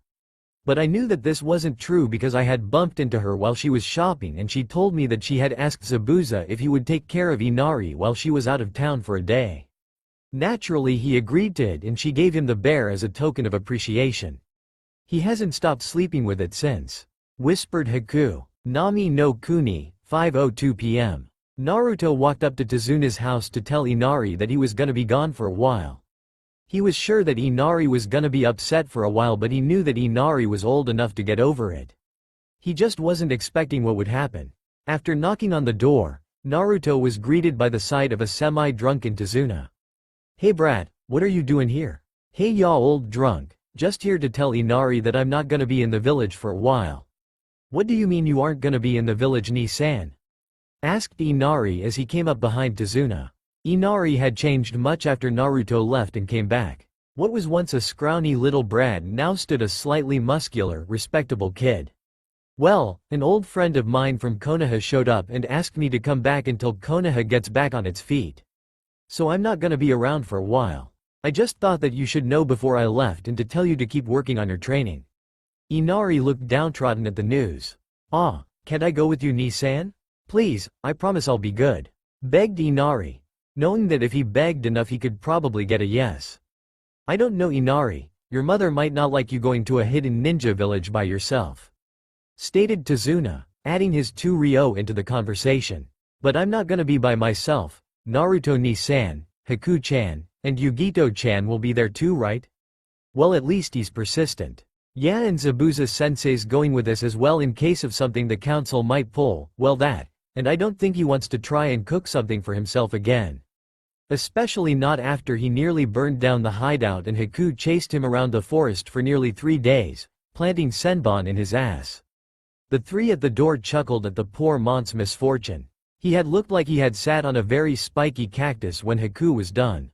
But I knew that this wasn't true because I had bumped into her while she was shopping and she told me that she had asked Zabuza if he would take care of Inari while she was out of town for a day. Naturally he agreed to it and she gave him the bear as a token of appreciation. He hasn't stopped sleeping with it since, whispered Haku. Nami no Kuni, 5:02 p.m. Naruto walked up to Tazuna's house to tell Inari that he was gonna be gone for a while. He was sure that Inari was gonna be upset for a while, but he knew that Inari was old enough to get over it. He just wasn't expecting what would happen. After knocking on the door, Naruto was greeted by the sight of a semi-drunken Tazuna. Hey brat, what are you doing here? Hey ya old drunk, just here to tell Inari that I'm not gonna be in the village for a while. What do you mean you aren't gonna be in the village, Ni-san? Asked Inari as he came up behind Tazuna. Inari had changed much after Naruto left and came back. What was once a scrawny little brat now stood a slightly muscular, respectable kid. Well, an old friend of mine from Konoha showed up and asked me to come back until Konoha gets back on its feet. So I'm not gonna be around for a while. I just thought that you should know before I left and to tell you to keep working on your training. Inari looked downtrodden at the news. Ah, can't I go with you, Ni-san? Please, I promise I'll be good, begged Inari, knowing that if he begged enough he could probably get a yes. I don't know, Inari, your mother might not like you going to a hidden ninja village by yourself, stated Tazuna, adding his 2 Ryo into the conversation. But I'm not gonna be by myself, Naruto Ni-san, Haku-chan, and Yugito-chan will be there too, right? Well, at least he's persistent. Yeah, and Zabuza-sensei's going with us as well in case of something the council might pull, well that. And I don't think he wants to try and cook something for himself again. Especially not after he nearly burned down the hideout and Haku chased him around the forest for nearly 3 days, planting senbon in his ass. The 3 at the door chuckled at the poor mont's misfortune. He had looked like he had sat on a very spiky cactus when Haku was done.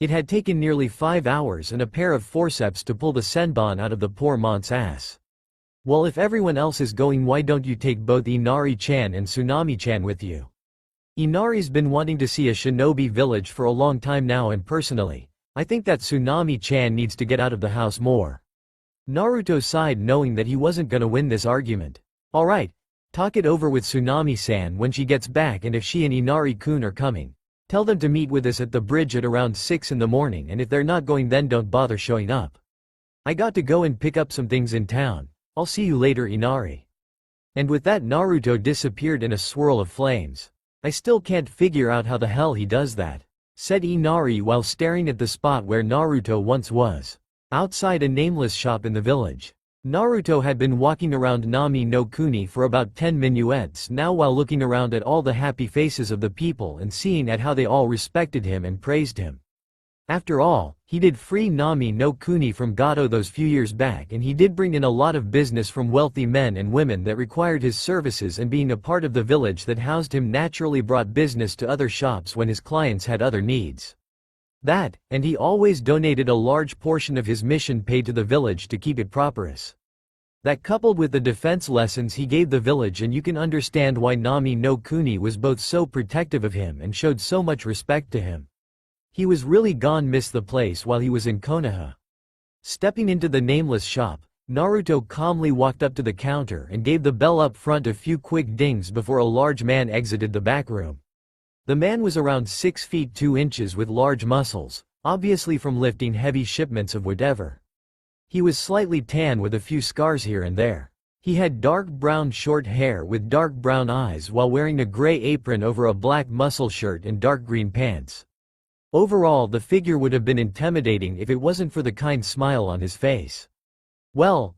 It had taken nearly 5 hours and a pair of forceps to pull the senbon out of the poor mont's ass. Well, if everyone else is going, why don't you take both Inari-chan and Tsunami-chan with you? Inari's been wanting to see a shinobi village for a long time now, and personally, I think that Tsunami-chan needs to get out of the house more. Naruto sighed, knowing that he wasn't gonna win this argument. Alright, talk it over with Tsunami-san when she gets back, and if she and Inari-kun are coming, tell them to meet with us at the bridge at around 6 in the morning, and if they're not going then don't bother showing up. I got to go and pick up some things in town. I'll see you later, Inari. And with that, Naruto disappeared in a swirl of flames. I still can't figure out how the hell he does that, said Inari while staring at the spot where Naruto once was. Outside a nameless shop in the village. Naruto had been walking around Nami no Kuni for about 10 minuets now while looking around at all the happy faces of the people and seeing at how they all respected him and praised him. After all, he did free Nami no Kuni from Gato those few years back, and he did bring in a lot of business from wealthy men and women that required his services, and being a part of the village that housed him naturally brought business to other shops when his clients had other needs. That, and he always donated a large portion of his mission pay to the village to keep it prosperous. That coupled with the defense lessons he gave the village, and you can understand why Nami no Kuni was both so protective of him and showed so much respect to him. He was really gone miss the place while he was in Konoha. Stepping into the nameless shop, Naruto calmly walked up to the counter and gave the bell up front a few quick dings before a large man exited the back room. The man was around 6 feet 2 inches with large muscles, obviously from lifting heavy shipments of whatever. He was slightly tan with a few scars here and there. He had dark brown short hair with dark brown eyes while wearing a gray apron over a black muscle shirt and dark green pants. Overall, the figure would have been intimidating if it wasn't for the kind smile on his face. Well,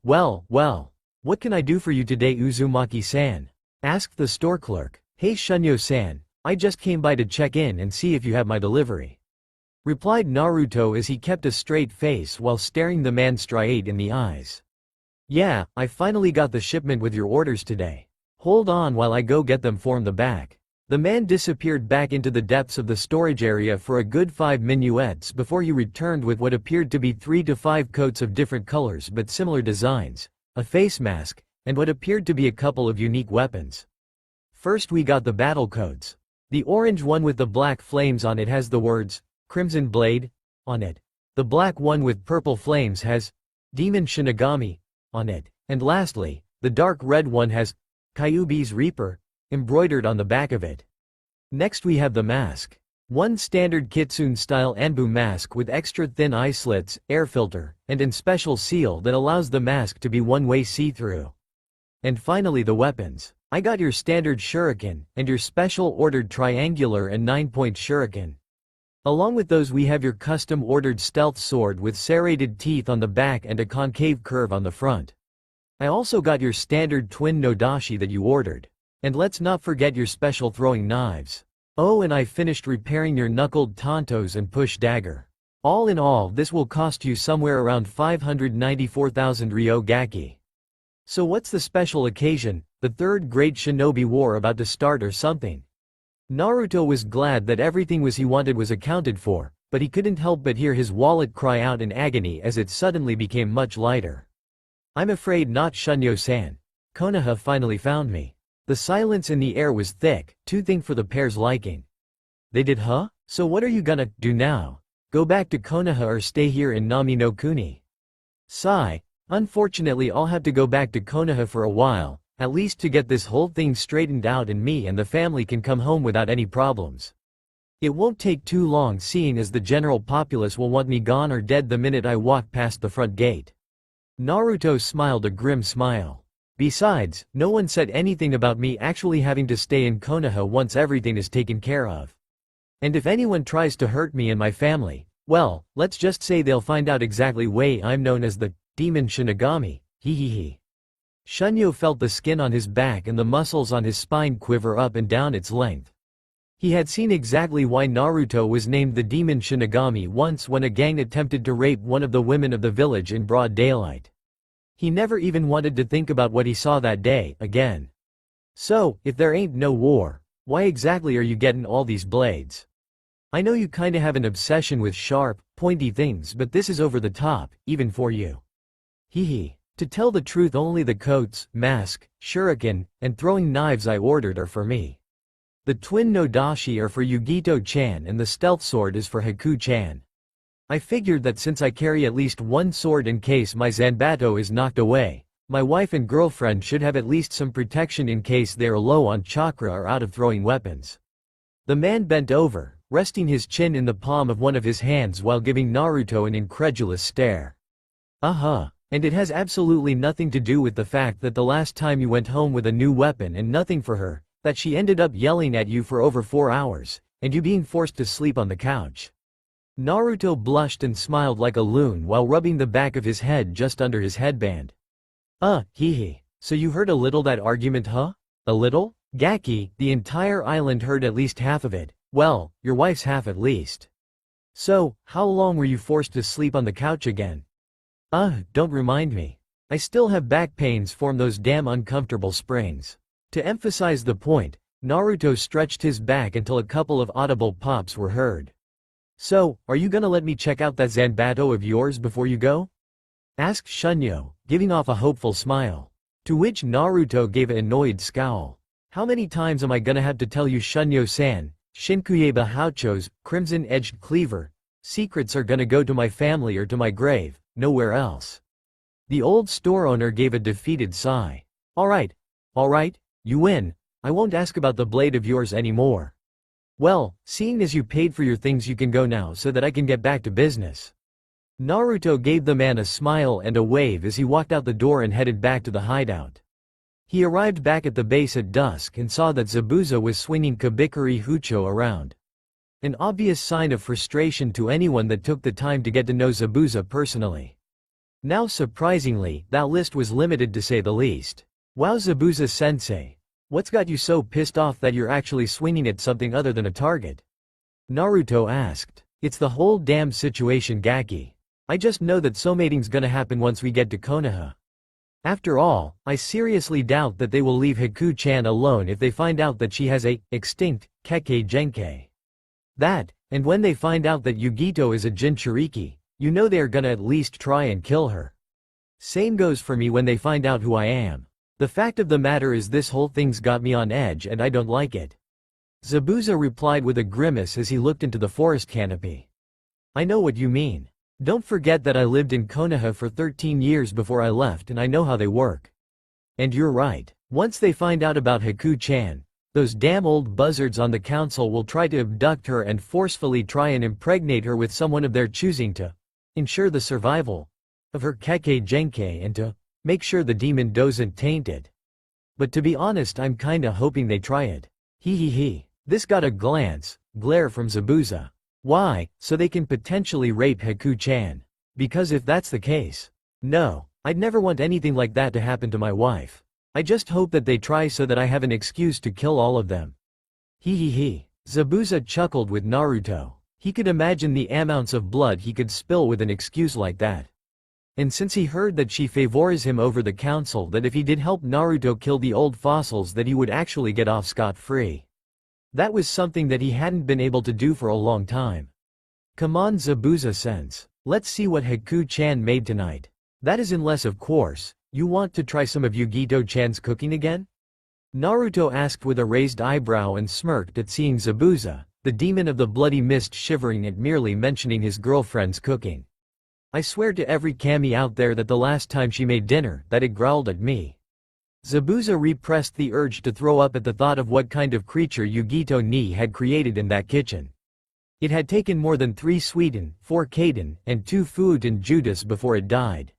what can I do for you today, Uzumaki-san? Asked the store clerk. Hey Shunyo-san, I just came by to check in and see if you have my delivery, replied Naruto as he kept a straight face while staring the man straight in the eyes. Yeah, I finally got the shipment with your orders today. Hold on while I go get them from the back. The man disappeared back into the depths of the storage area for a good 5 minuets before he returned with what appeared to be 3 to 5 coats of different colors but similar designs, a face mask, and what appeared to be a couple of unique weapons. First we got the battle codes. The orange one with the black flames on it has the words, Crimson Blade, on it. The black one with purple flames has, Demon Shinigami, on it. And lastly, the dark red one has, Kyuubi's Reaper, embroidered on the back of it. Next we have the mask. One standard kitsune-style Anbu mask with extra thin eye slits, air filter, and an special seal that allows the mask to be one-way see-through. And finally the weapons. I got your standard shuriken, and your special ordered triangular and 9-point shuriken. Along with those we have your custom ordered stealth sword with serrated teeth on the back and a concave curve on the front. I also got your standard twin nodashi that you ordered. And let's not forget your special throwing knives. Oh, and I finished repairing your knuckled tantos and push dagger. All in all, this will cost you somewhere around 594,000 ryogaki. So what's the special occasion, the third great shinobi war about to start or something? Naruto was glad that everything he wanted was accounted for, but he couldn't help but hear his wallet cry out in agony as it suddenly became much lighter. I'm afraid not, Shunyo-san. Konoha finally found me. The silence in the air was thick, too thick for the pair's liking. They did, huh? So what are you gonna do now? Go back to Konoha or stay here in Nami no Kuni? Sigh. Unfortunately I'll have to go back to Konoha for a while, at least to get this whole thing straightened out and me and the family can come home without any problems. It won't take too long seeing as the general populace will want me gone or dead the minute I walk past the front gate. Naruto smiled a grim smile. Besides, no one said anything about me actually having to stay in Konoha once everything is taken care of. And if anyone tries to hurt me and my family, well, let's just say they'll find out exactly why I'm known as the Demon Shinigami, hee. Shunyo felt the skin on his back and the muscles on his spine quiver up and down its length. He had seen exactly why Naruto was named the Demon Shinigami once when a gang attempted to rape one of the women of the village in broad daylight. He never even wanted to think about what he saw that day again. So, if there ain't no war, why exactly are you getting all these blades? I know you kinda have an obsession with sharp, pointy things, but this is over the top, even for you. Hee. To tell the truth, only the coats, mask, shuriken, and throwing knives I ordered are for me. The twin nodashi are for Yugito-chan and the stealth sword is for Haku-chan. I figured that since I carry at least one sword in case my Zanbato is knocked away, my wife and girlfriend should have at least some protection in case they are low on chakra or out of throwing weapons. The man bent over, resting his chin in the palm of one of his hands while giving Naruto an incredulous stare. And it has absolutely nothing to do with the fact that the last time you went home with a new weapon and nothing for her, that she ended up yelling at you for over 4 hours, and you being forced to sleep on the couch. Naruto blushed and smiled like a loon while rubbing the back of his head just under his headband. Hee. So you heard a little that argument, huh? A little? Gaki, the entire island heard at least half of it. Well, your wife's half at least. So, how long were you forced to sleep on the couch again? Don't remind me. I still have back pains from those damn uncomfortable sprains. To emphasize the point, Naruto stretched his back until a couple of audible pops were heard. So, are you gonna let me check out that Zanbato of yours before you go? Asked Shunyo, giving off a hopeful smile. To which Naruto gave an annoyed scowl. How many times am I gonna have to tell you, Shunyo-san, Shinkuyeba Hacho's, crimson-edged cleaver, secrets are gonna go to my family or to my grave, nowhere else. The old store owner gave a defeated sigh. Alright, you win, I won't ask about the blade of yours anymore. Well, seeing as you paid for your things, you can go now so that I can get back to business. Naruto gave the man a smile and a wave as he walked out the door and headed back to the hideout. He arrived back at the base at dusk and saw that Zabuza was swinging Kabikari Hucho around. An obvious sign of frustration to anyone that took the time to get to know Zabuza personally. Now surprisingly, that list was limited to say the least. Wow, Zabuza-sensei. What's got you so pissed off that you're actually swinging at something other than a target? Naruto asked. It's the whole damn situation, Gaki. I just know that somating's gonna happen once we get to Konoha. After all, I seriously doubt that they will leave Haku-chan alone if they find out that she has a extinct Kekkei Genkai. That, and when they find out that Yugito is a Jinchuriki, you know they are gonna at least try and kill her. Same goes for me when they find out who I am. The fact of the matter is this whole thing's got me on edge and I don't like it. Zabuza replied with a grimace as he looked into the forest canopy. I know what you mean. Don't forget that I lived in Konoha for 13 years before I left and I know how they work. And you're right. Once they find out about Haku-chan, those damn old buzzards on the council will try to abduct her and forcefully try and impregnate her with someone of their choosing to ensure the survival of her Kekkei Genkai and to make sure the demon doesn't taint it. But to be honest, I'm kinda hoping they try it. He. This got a glare from Zabuza. Why? So they can potentially rape Haku-chan. Because if that's the case, no, I'd never want anything like that to happen to my wife. I just hope that they try so that I have an excuse to kill all of them. He. Zabuza chuckled with Naruto. He could imagine the amounts of blood he could spill with an excuse like that. And since he heard that she favors him over the council, that if he did help Naruto kill the old fossils that he would actually get off scot-free. That was something that he hadn't been able to do for a long time. Come on, Zabuza-sense. Let's see what Haku-chan made tonight. That is unless, of course, you want to try some of Yugito-chan's cooking again? Naruto asked with a raised eyebrow and smirked at seeing Zabuza, the demon of the bloody mist, shivering at merely mentioning his girlfriend's cooking. I swear to every kami out there that the last time she made dinner, that it growled at me. Zabuza repressed the urge to throw up at the thought of what kind of creature Yugito-ni had created in that kitchen. It had taken more than 3 Suiten, 4 Kaden, and 2 Fuuten Judas before it died.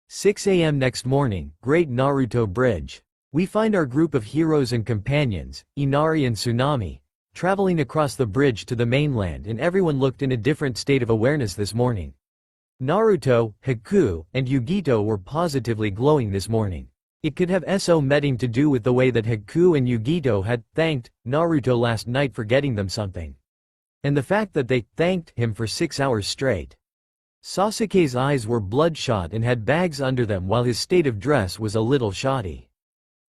6 a.m. next morning, Great Naruto Bridge. We find our group of heroes and companions, Inari and Tsunami, traveling across the bridge to the mainland, and everyone looked in a different state of awareness this morning. Naruto, Haku, and Yugito were positively glowing this morning. It could have something to do with the way that Haku and Yugito had thanked Naruto last night for getting them something. And the fact that they thanked him for 6 hours straight. Sasuke's eyes were bloodshot and had bags under them while his state of dress was a little shoddy.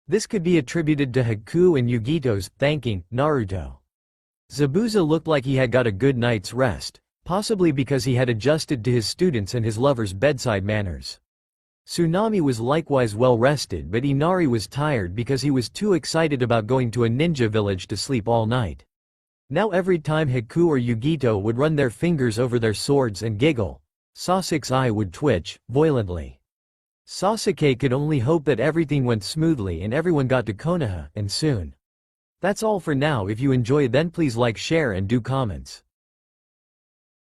This could be attributed to Haku and Yugito's thanking Naruto. Zabuza looked like he had got a good night's rest, possibly because he had adjusted to his students and his lover's bedside manners. Tsunami was likewise well rested, but Inari was tired because he was too excited about going to a ninja village to sleep all night. Now every time Haku or Yugito would run their fingers over their swords and giggle, Sasuke's eye would twitch violently. Sasuke could only hope that everything went smoothly and everyone got to Konoha, and soon. That's all for now. If you enjoy, then please like, share and do comments.